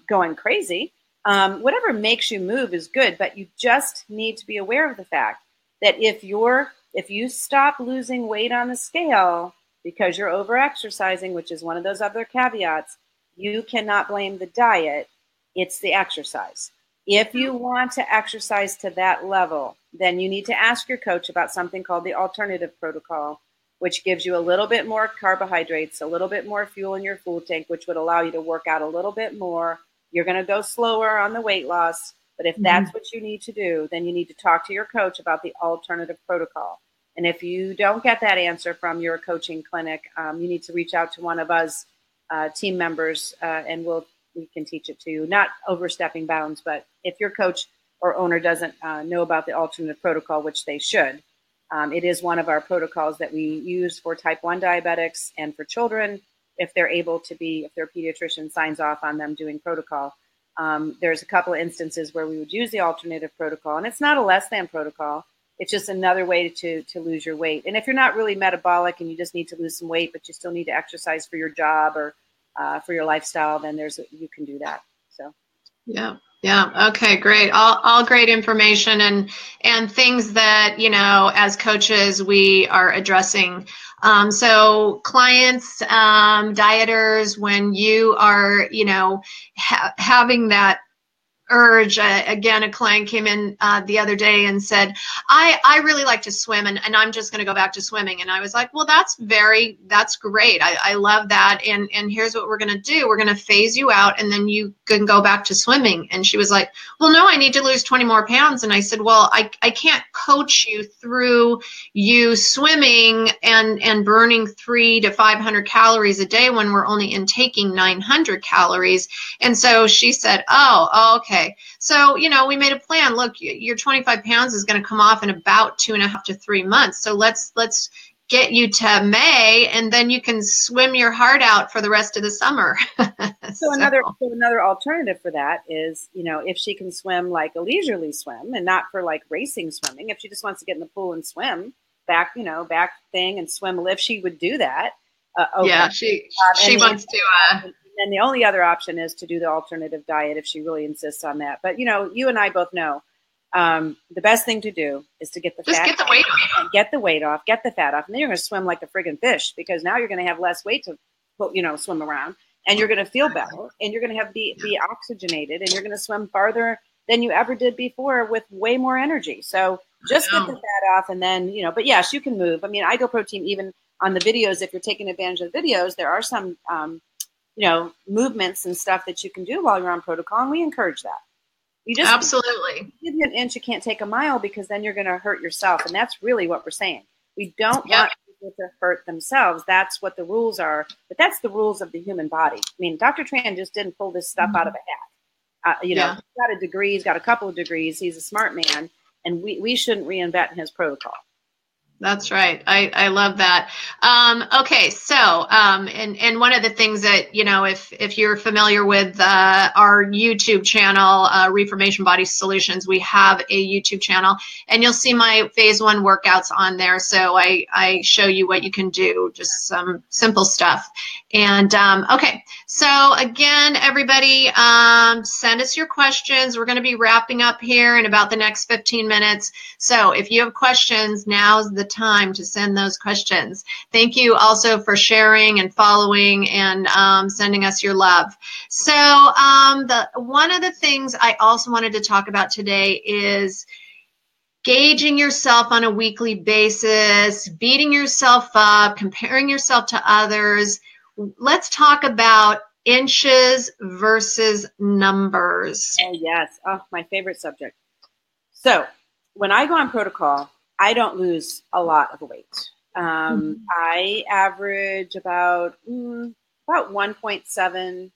going crazy. Whatever makes you move is good, but you just need to be aware of the fact that if you stop losing weight on the scale because you're over exercising, which is one of those other caveats, you cannot blame the diet. It's the exercise. If you want to exercise to that level, then you need to ask your coach about something called the alternative protocol, which gives you a little bit more carbohydrates, a little bit more fuel in your food tank, which would allow you to work out a little bit more. You're going to go slower on the weight loss. But if that's what you need to do, then you need to talk to your coach about the alternative protocol. And if you don't get that answer from your coaching clinic, you need to reach out to one of us team members, and we can teach it to you. Not overstepping bounds, but if your coach or owner doesn't know about the alternative protocol, which they should, it is one of our protocols that we use for type 1 diabetics and for children if their pediatrician signs off on them doing protocol. There's a couple of instances where we would use the alternative protocol, and it's not a less than protocol. It's just another way to lose your weight. And if you're not really metabolic and you just need to lose some weight, but you still need to exercise for your job or for your lifestyle, then you can do that. So, yeah. Okay, great. All great information and things that, as coaches, we are addressing. So clients, dieters, when you are, having that urge, again, a client came in the other day and said, I really like to swim and I'm just going to go back to swimming. And I was like, well, that's great. I love that. And here's what we're going to do. We're going to phase you out and then you can go back to swimming. And she was like, well, no, I need to lose 20 more pounds. And I said, well, I can't coach you through you swimming and burning 300 to 500 calories a day when we're only intaking 900 calories. And so she said, oh, okay. So, we made a plan. Look, your 25 pounds is going to come off in about 2.5 to 3 months. So let's get you to May, and then you can swim your heart out for the rest of the summer. So another alternative for that is, if she can swim like a leisurely swim and not for like racing swimming, if she just wants to get in the pool and swim back thing and swim lift, she would do that. Okay. Yeah, she wants to. And the only other option is to do the alternative diet if she really insists on that. But, you and I both know the best thing to do is to get the weight off. Get the weight off, get the fat off. And then you're going to swim like a friggin' fish because now you're going to have less weight to, swim around. And you're going to feel better. And you're going to be oxygenated. And you're going to swim farther than you ever did before with way more energy. So just get the fat off and then, but yes, you can move. I mean, I go protein even on the videos. If you're taking advantage of the videos, there are some movements and stuff that you can do while you're on protocol, and we encourage that. You just absolutely give you an inch, you can't take a mile because then you're going to hurt yourself, and that's really what we're saying. We don't want people to hurt themselves. That's what the rules are, but that's the rules of the human body. I mean, Dr. Tran just didn't pull this stuff out of a hat. He's got a degree, he's got a couple of degrees, he's a smart man, and we shouldn't reinvent his protocol. That's right. I love that. Okay. So, and one of the things that, if you're familiar with, our YouTube channel, Reformation Body Solutions, we have a YouTube channel and you'll see my phase 1 workouts on there. So I show you what you can do, just some simple stuff. And, okay. So again, everybody, send us your questions. We're going to be wrapping up here in about the next 15 minutes. So if you have questions, now's the time to send those questions. Thank you also for sharing and following and sending us your love. So one of the things I also wanted to talk about today is gauging yourself on a weekly basis, beating yourself up, comparing yourself to others. Let's talk about inches versus numbers. Oh, yes. Oh, my favorite subject. So when I go on protocol, I don't lose a lot of weight. I average about 1.7,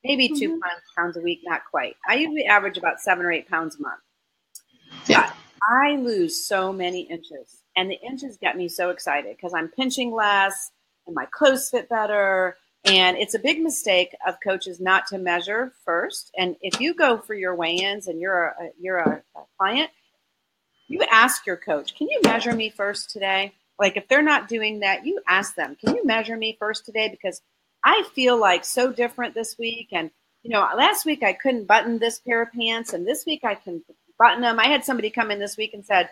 maybe two pounds a week, not quite. I usually average about 7 or 8 pounds a month. Yeah. But I lose so many inches, and the inches get me so excited because I'm pinching less and my clothes fit better. And it's a big mistake of coaches not to measure first. And if you go for your weigh-ins and you're a client, you ask your coach, can you measure me first today? Like if they're not doing that, you ask them, can you measure me first today? Because I feel like so different this week. And, last week I couldn't button this pair of pants, and this week I can button them. I had somebody come in this week and said,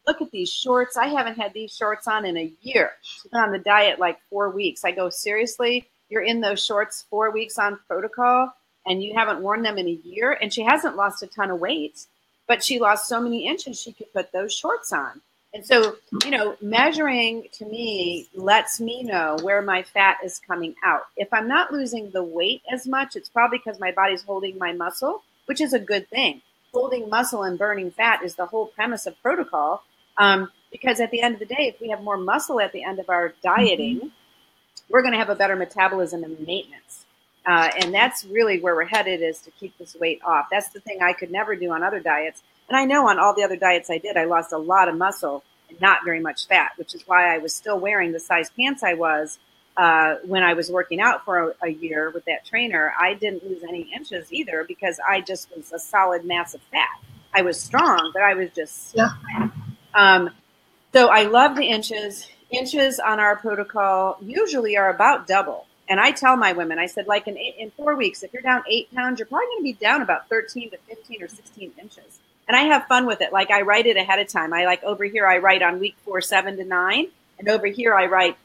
look at these shorts. I haven't had these shorts on in a year. She's been on the diet like 4 weeks. I go, seriously? You're in those shorts 4 weeks on protocol and you haven't worn them in a year? And she hasn't lost a ton of weight, but she lost so many inches she could put those shorts on. And so, measuring to me lets me know where my fat is coming out. If I'm not losing the weight as much, it's probably because my body's holding my muscle, which is a good thing. Holding muscle and burning fat is the whole premise of protocol. Because at the end of the day, if we have more muscle at the end of our dieting, we're going to have a better metabolism and maintenance. And that's really where we're headed, is to keep this weight off. That's the thing I could never do on other diets. And I know on all the other diets I did, I lost a lot of muscle and not very much fat, which is why I was still wearing the size pants I was when I was working out for a year with that trainer. I didn't lose any inches either because I just was a solid mass of fat. I was strong, but I was just fat. So I love the inches. Inches on our protocol usually are about double. And I tell my women, I said, like in 4 weeks, if you're down 8 pounds, you're probably going to be down about 13 to 15 or 16 inches. And I have fun with it. Like I write it ahead of time. Over here, I write on week 4, 7 to 9. And over here, I write,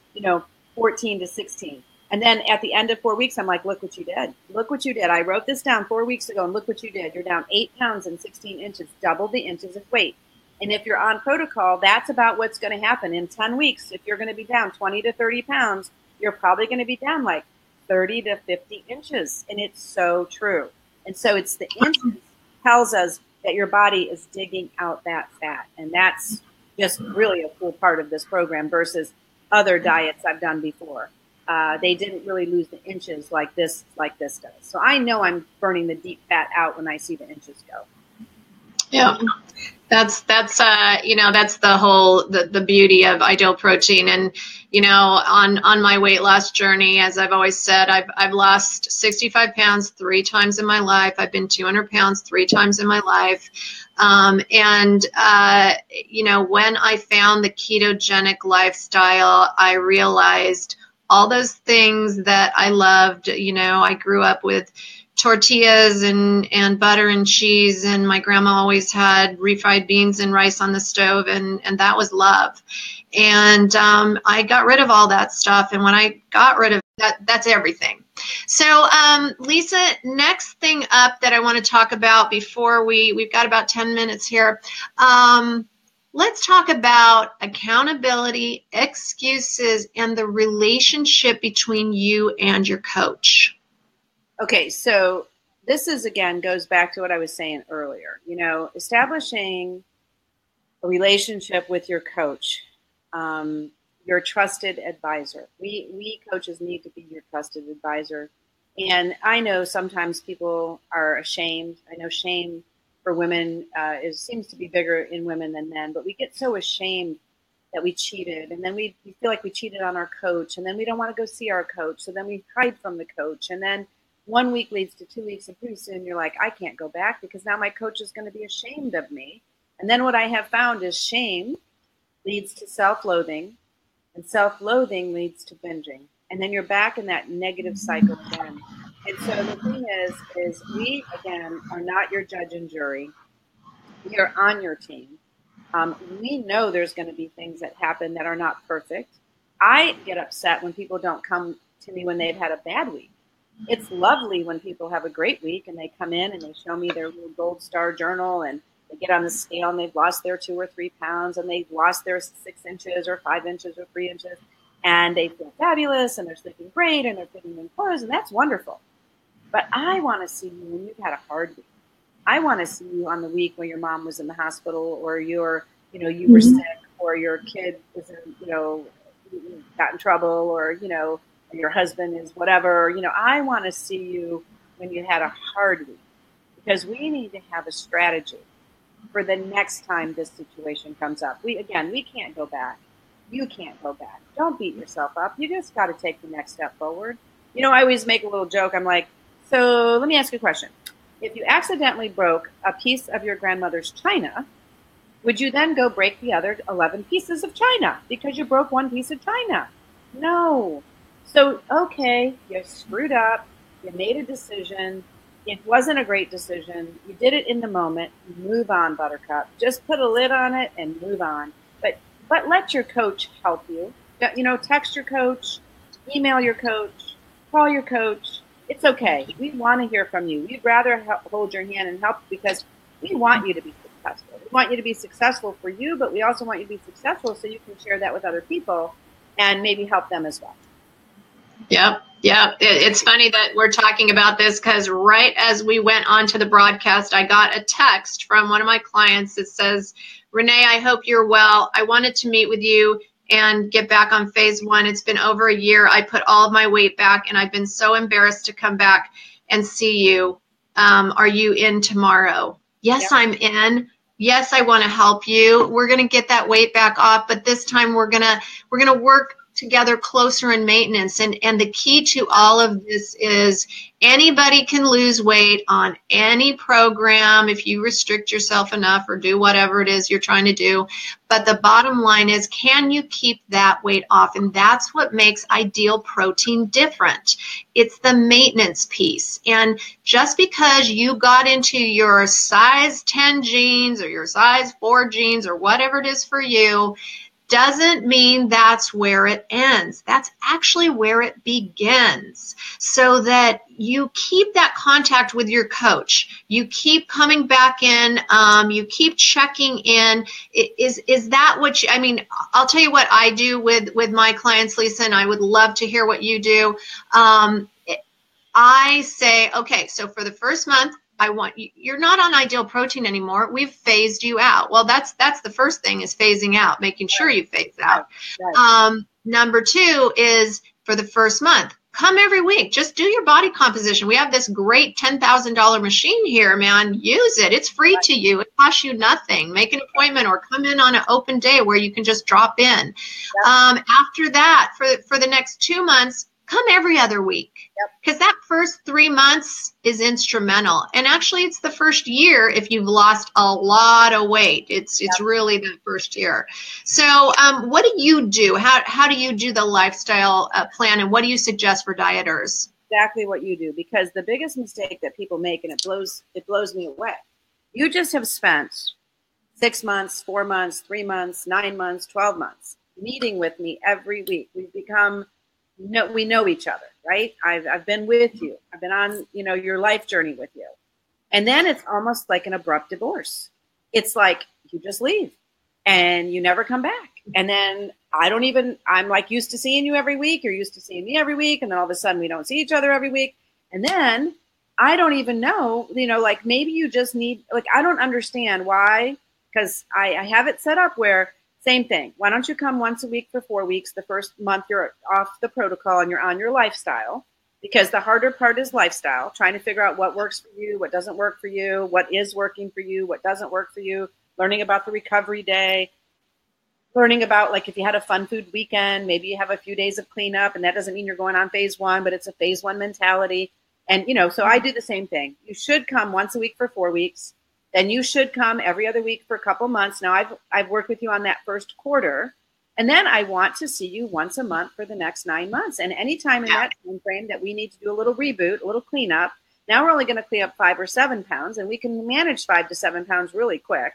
14 to 16. And then at the end of 4 weeks, I'm like, look what you did. Look what you did. I wrote this down 4 weeks ago and look what you did. You're down 8 pounds and 16 inches, double the inches of weight. And if you're on protocol, that's about what's going to happen in 10 weeks. If you're going to be down 20 to 30 pounds, you're probably going to be down like 30 to 50 inches. And it's so true. And so it's the inches tells us that your body is digging out that fat. And that's just really a cool part of this program versus other diets I've done before. They didn't really lose the inches like this does. So I know I'm burning the deep fat out when I see the inches go. Yeah. That's that's the whole the beauty of Ideal Protein. And on my weight loss journey, as I've always said, I've lost 65 pounds 3 times in my life. I've been 200 pounds 3 times in my life. When I found the ketogenic lifestyle, I realized all those things that I loved. I grew up with tortillas and butter and cheese, and my grandma always had refried beans and rice on the stove, and that was love. And I got rid of all that stuff, and when I got rid of that, that's everything. So Lisa, next thing up that I want to talk about before we've got about 10 minutes here, let's talk about accountability, excuses, and the relationship between you and your coach. Okay, so this goes back to what I was saying earlier. Establishing a relationship with your coach, your trusted advisor. We coaches need to be your trusted advisor. And I know sometimes people are ashamed. I know shame for women seems to be bigger in women than men, but we get so ashamed that we cheated, and then we feel like we cheated on our coach, and then we don't want to go see our coach, so then we hide from the coach, and then 1 week leads to 2 weeks, and pretty soon you're like, I can't go back because now my coach is going to be ashamed of me. And then what I have found is shame leads to self-loathing, and self-loathing leads to binging. And then you're back in that negative cycle again. And so the thing is we, again, are not your judge and jury. We are on your team. We know there's going to be things that happen that are not perfect. I get upset when people don't come to me when they've had a bad week. It's lovely when people have a great week and they come in and they show me their little gold star journal and they get on the scale and they've lost their 2 or 3 pounds and they've lost their 6 inches or 5 inches or 3 inches and they feel fabulous and they're sleeping great and they're fitting in clothes, and that's wonderful. But I want to see you when you've had a hard week. I want to see you on the week where your mom was in the hospital or your you were sick, or your kid is got in trouble, or, your husband is whatever. I want to see you when you had a hard week, because we need to have a strategy for the next time this situation comes up. We can't go back. You can't go back. Don't beat yourself up. You just got to take the next step forward. I always make a little joke. I'm like, so let me ask you a question. If you accidentally broke a piece of your grandmother's china, would you then go break the other 11 pieces of china because you broke one piece of china? No. So, okay, you screwed up. You made a decision. It wasn't a great decision. You did it in the moment. Move on, Buttercup. Just put a lid on it and move on. But let your coach help you. Text your coach, email your coach, call your coach. It's okay. We want to hear from you. We'd rather hold your hand and help, because we want you to be successful. We want you to be successful for you, but we also want you to be successful so you can share that with other people and maybe help them as well. Yep. It's funny that we're talking about this, because right as we went on to the broadcast, I got a text from one of my clients that says, Renee, I hope you're well. I wanted to meet with you and get back on phase 1. It's been over a year. I put all of my weight back, and I've been so embarrassed to come back and see you. Are you in tomorrow? Yes, yep. I'm in. Yes, I want to help you. We're going to get that weight back off, but this time we're going to work together closer in maintenance. And the key to all of this is anybody can lose weight on any program if you restrict yourself enough or do whatever it is you're trying to do. But the bottom line is, can you keep that weight off? And that's what makes Ideal Protein different. It's the maintenance piece. And just because you got into your size 10 jeans or your size 4 jeans or whatever it is for you, doesn't mean that's where it ends. That's actually where it begins, so that you keep that contact with your coach. You keep coming back in. You keep checking in. Is that what I'll tell you what I do with my clients, Lisa, and I would love to hear what you do. I say, okay, so for the first month, you're not on Ideal Protein anymore. We've phased you out. Well, that's the first thing, is phasing out, making sure you phase out. Right. Number 2 is, for the first month, come every week. Just do your body composition. We have this great $10,000 machine here, man. Use it. It's free to you. It costs you nothing. Make an appointment or come in on an open day where you can just drop in. Yep. After that, for the next 2 months, come every other week, because that first 3 months is instrumental. And actually, it's the first year if you've lost a lot of weight. It's really the first year. So what do you do? How do you do the lifestyle plan, and what do you suggest for dieters? Exactly what you do, because the biggest mistake that people make, and it blows me away, you just have spent 6 months, 4 months, 3 months, 9 months, 12 months meeting with me every week. We know each other, right? I've been with you. I've been on, your life journey with you. And then it's almost like an abrupt divorce. It's like you just leave and you never come back. And then I'm like used to seeing you every week. You're used to seeing me every week. And then all of a sudden we don't see each other every week. And then I don't even know, like maybe you just need, like, I don't understand why, because I have it set up where, same thing. Why don't you come once a week for 4 weeks? The first month you're off the protocol and you're on your lifestyle, because the harder part is lifestyle, trying to figure out what works for you, what doesn't work for you, what is working for you, what doesn't work for you, learning about the recovery day, learning about, like, if you had a fun food weekend, maybe you have a few days of cleanup, and that doesn't mean you're going on phase 1, but it's a phase 1 mentality. And, so I do the same thing. You should come once a week for 4 weeks. Then you should come every other week for a couple months. Now, I've worked with you on that first quarter, and then I want to see you once a month for the next 9 months. And anytime in that time frame that we need to do a little reboot, a little cleanup, now we're only going to clean up 5 or 7 pounds, and we can manage 5 to 7 pounds really quick,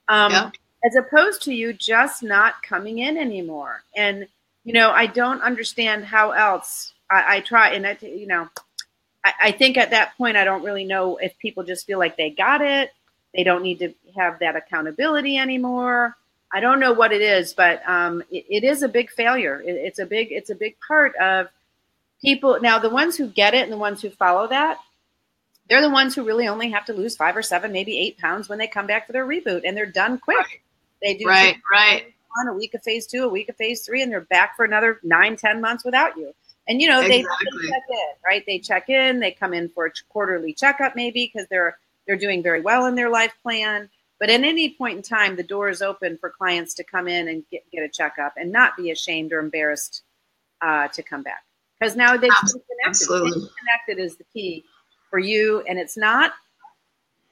as opposed to you just not coming in anymore. And, I don't understand how else I try. And, I think at that point, I don't really know if people just feel like they got it. They don't need to have that accountability anymore. I don't know what it is, but it is a big failure. It's a big part of people. Now, the ones who get it and the ones who follow that, they're the ones who really only have to lose 5 or 7, maybe 8 pounds when they come back for their reboot, and they're done quick. They do right, right. a week of phase 2, a week of phase 3, and they're back for another 9-10 months without you. And they check in, right? They check in, they come in for a quarterly checkup maybe because they're doing very well in their life plan. But at any point in time, the door is open for clients to come in and get a checkup and not be ashamed or embarrassed to come back. Because now they've been connected. Absolutely. Staying connected is the key for you. And it's not,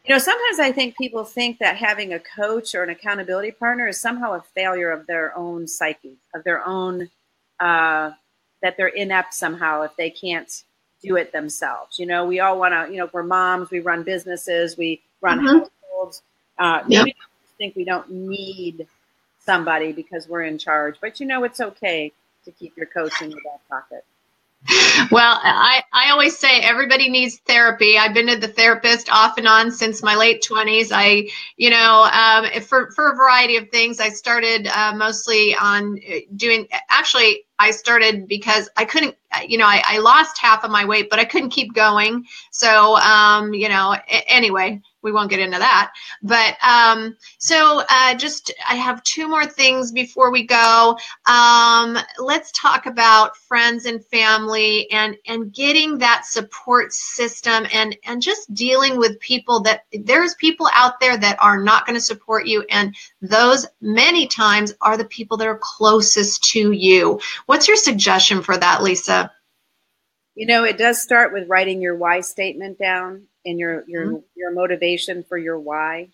sometimes I think people think that having a coach or an accountability partner is somehow a failure of their own psyche, of their own, that they're inept somehow if they can't do it themselves. We all want to, we're moms, we run businesses, we run households. Maybe we think we don't need somebody because we're in charge, but it's okay to keep your coach in your back pocket. Well, I always say everybody needs therapy. I've been to the therapist off and on since my late 20s. For a variety of things, I started mostly on I started because I couldn't, I lost half of my weight, but I couldn't keep going. So, anyway, we won't get into that. But I have 2 more things before we go. Let's talk about friends and family and getting that support system and just dealing with people that there's people out there that are not going to support you. And those many times are the people that are closest to you. What's your suggestion for that, Lisa? It does start with writing your why statement down and your motivation for your why.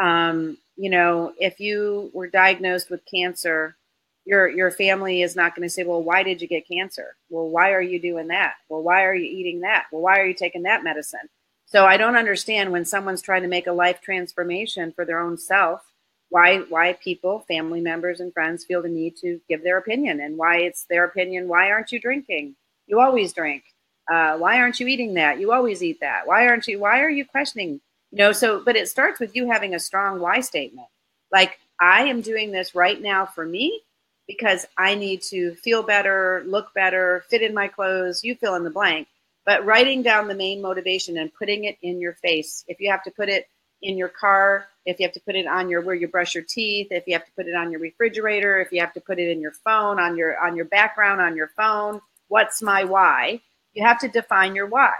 If you were diagnosed with cancer, your family is not going to say, well, why did you get cancer? Well, why are you doing that? Well, why are you eating that? Well, why are you taking that medicine? So I don't understand when someone's trying to make a life transformation for their own self, why people, family members and friends feel the need to give their opinion, and why it's their opinion. Why aren't you drinking? You always drink. Why aren't you eating that? You always eat that. Why are you questioning? But it starts with you having a strong why statement. Like, I am doing this right now for me because I need to feel better, look better, fit in my clothes, you fill in the blank. But writing down the main motivation and putting it in your face. If you have to put it in your car, if you have to put it on where you brush your teeth, if you have to put it on your refrigerator, if you have to put it in your phone, on your background on your phone, what's my why? You have to define your why.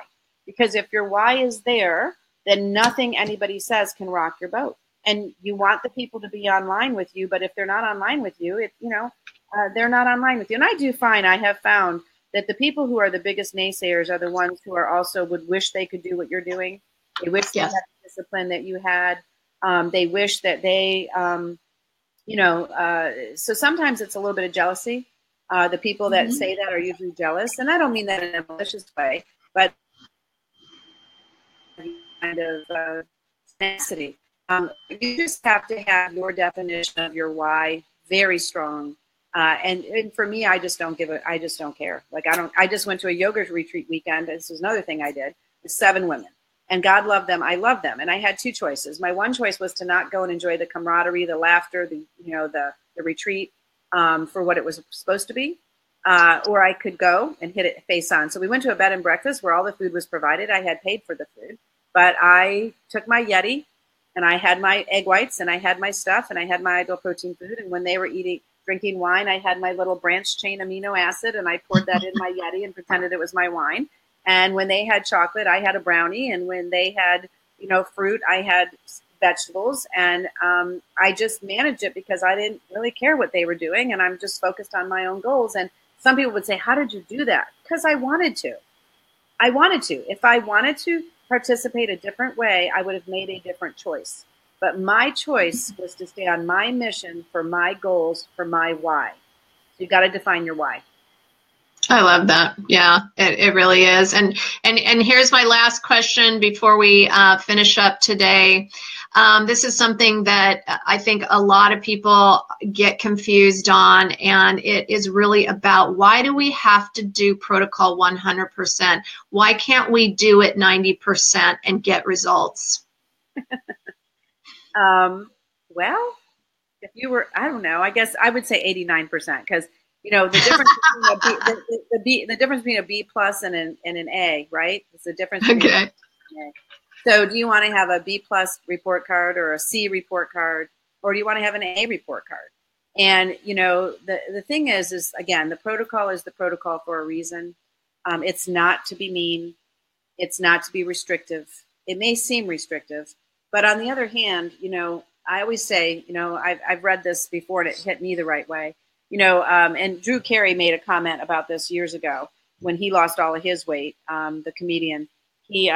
Because if your why is there, then nothing anybody says can rock your boat. And you want the people to be online with you, but if they're not online with you, they're not online with you. And I have found that the people who are the biggest naysayers are the ones who are also would wish they could do what you're doing. They wish they had the discipline that you had. They wish that they, so sometimes it's a little bit of jealousy. The people that say that are usually jealous. And I don't mean that in a malicious way, but kind of tenacity. You just have to have your definition of your why very strong. And for me, I just don't care. I just went to a yoga retreat weekend. This is another thing I did with 7 women, and God loved them. I love them. And I had 2 choices. My one choice was to not go and enjoy the camaraderie, the laughter, the retreat for what it was supposed to be. Or I could go and hit it face on. So we went to a bed and breakfast where all the food was provided. I had paid for the food, but I took my Yeti and I had my egg whites and I had my stuff and I had my ideal protein food. And when they were drinking wine, I had my little branch chain amino acid and I poured that in my Yeti and pretended it was my wine. And when they had chocolate, I had a brownie. And when they had, fruit, I had vegetables. And I just managed it because I didn't really care what they were doing. And I'm just focused on my own goals. And some people would say, how did you do that? Because I wanted to. If I wanted to participate a different way, I would have made a different choice. But my choice was to stay on my mission for my goals, for my why. So you got to define your why. I love that. Yeah, it really is. And here's my last question before we finish up today. This is something that I think a lot of people get confused on, and it is really about, why do we have to do protocol 100%? Why can't we do it 90% and get results? Well, if you were, I don't know, I guess I would say 89%, because the difference between the difference between a B plus and an A, right? It's the difference between A. So do you want to have a B plus report card or a C report card? or do you want to have an A report card? And, you know, the thing is again, the protocol is the protocol for a reason. It's not to be mean. It's not to be restrictive. It may seem restrictive, but on the other hand, you know, I always say, you know, I've read this before and it hit me the right way. You know, and Drew Carey made a comment about this years ago when he lost all of his weight. The comedian, he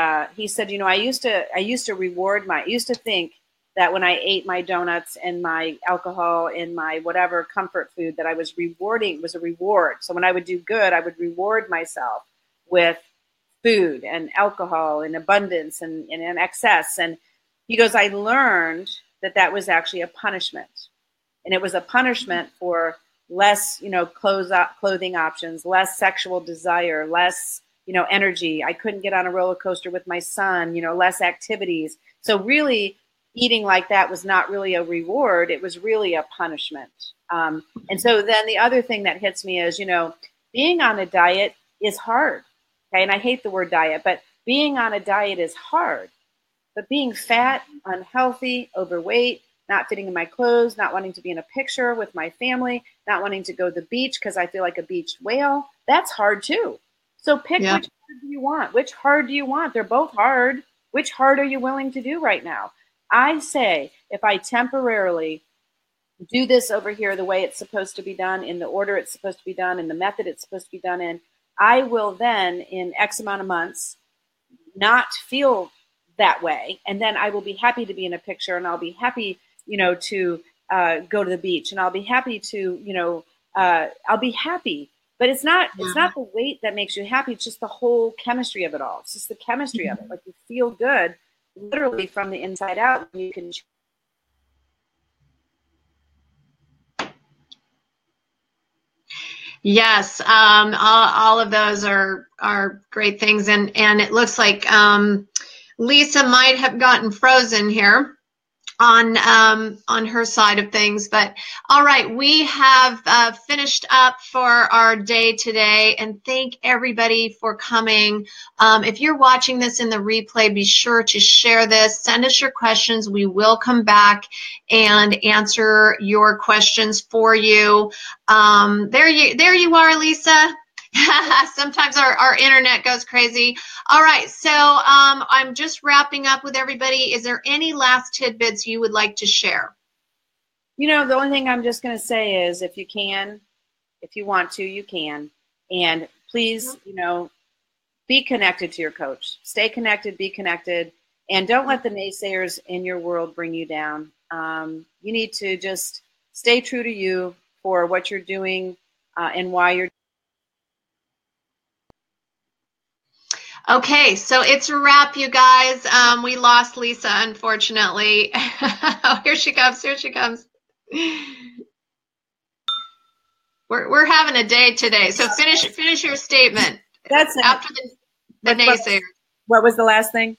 said, you know, I used to think that when I ate my donuts and my alcohol and my whatever comfort food that I was rewarding was a reward. So when I would do good, I would reward myself with food and alcohol in abundance and in excess. And he goes, I learned that was actually a punishment. And it was a punishment for less, you know, clothing options, less sexual desire, less, you know, energy. I couldn't get on a roller coaster with my son, you know, less activities. So really, eating like that was not really a reward. It was really a punishment. And so then the other thing that hits me is, you know, being on a diet is hard. Okay. And I hate the word diet, but being on a diet is hard. But being fat, unhealthy, overweight, not fitting in my clothes, not wanting to be in a picture with my family, not wanting to go to the beach because I feel like a beached whale, that's hard too. So pick which hard do you want? Which hard do you want? They're both hard. Which hard are you willing to do right now? I say if I temporarily do this over here the way it's supposed to be done, in the order it's supposed to be done, in the method it's supposed to be done in, I will then in X amount of months not feel that way. And then I will be happy to be in a picture, and I'll be happy, you know, to go to the beach, and I'll be happy to, you know, I'll be happy. But it's not the weight that makes you happy. It's just the whole chemistry of it all. It's just the chemistry of it. Like you feel good literally from the inside out. You can. Yes, all of those are great things, and it looks like Lisa might have gotten frozen here on her side of things. But all right, we have finished up for our day today, and thank everybody for coming. If you're watching this in the replay, be sure to share this, send us your questions. We will come back and answer your questions for you. There you are, Lisa. Sometimes our internet goes crazy. All right, so I'm just wrapping up with everybody. Is there any last tidbits you would like to share? You know, the only thing I'm just going to say is if you want to, you can. And please, you know, be connected to your coach. Stay connected, be connected, and don't let the naysayers in your world bring you down. You need to just stay true to you for what you're doing and why you're. Okay, so it's a wrap, you guys. We lost Lisa, unfortunately. Oh, here she comes. Here she comes. We're having a day today. So finish your statement. That's after the naysayers. What was the last thing?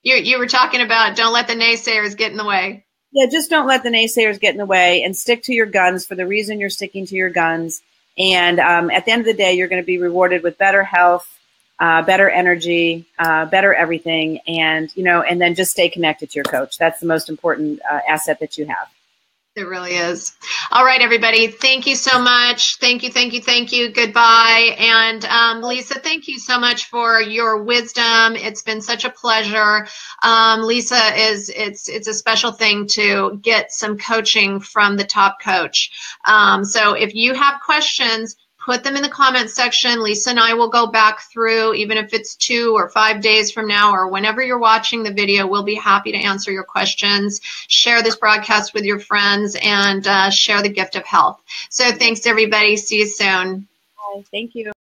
You were talking about don't let the naysayers get in the way. Yeah, just don't let the naysayers get in the way, and stick to your guns for the reason you're sticking to your guns. And at the end of the day, you're going to be rewarded with better health, better energy, better everything. And, you know, and then just stay connected to your coach. That's the most important asset that you have. It really is. All right, everybody. Thank you so much. Thank you, thank you, thank you. Goodbye. And Lisa, thank you so much for your wisdom. It's been such a pleasure. Lisa, it's a special thing to get some coaching from the top coach. So if you have questions, put them in the comments section. Lisa and I will go back through, even if it's 2 or 5 days from now or whenever you're watching the video, we'll be happy to answer your questions. Share this broadcast with your friends and share the gift of health. So thanks, everybody. See you soon. Bye. Thank you.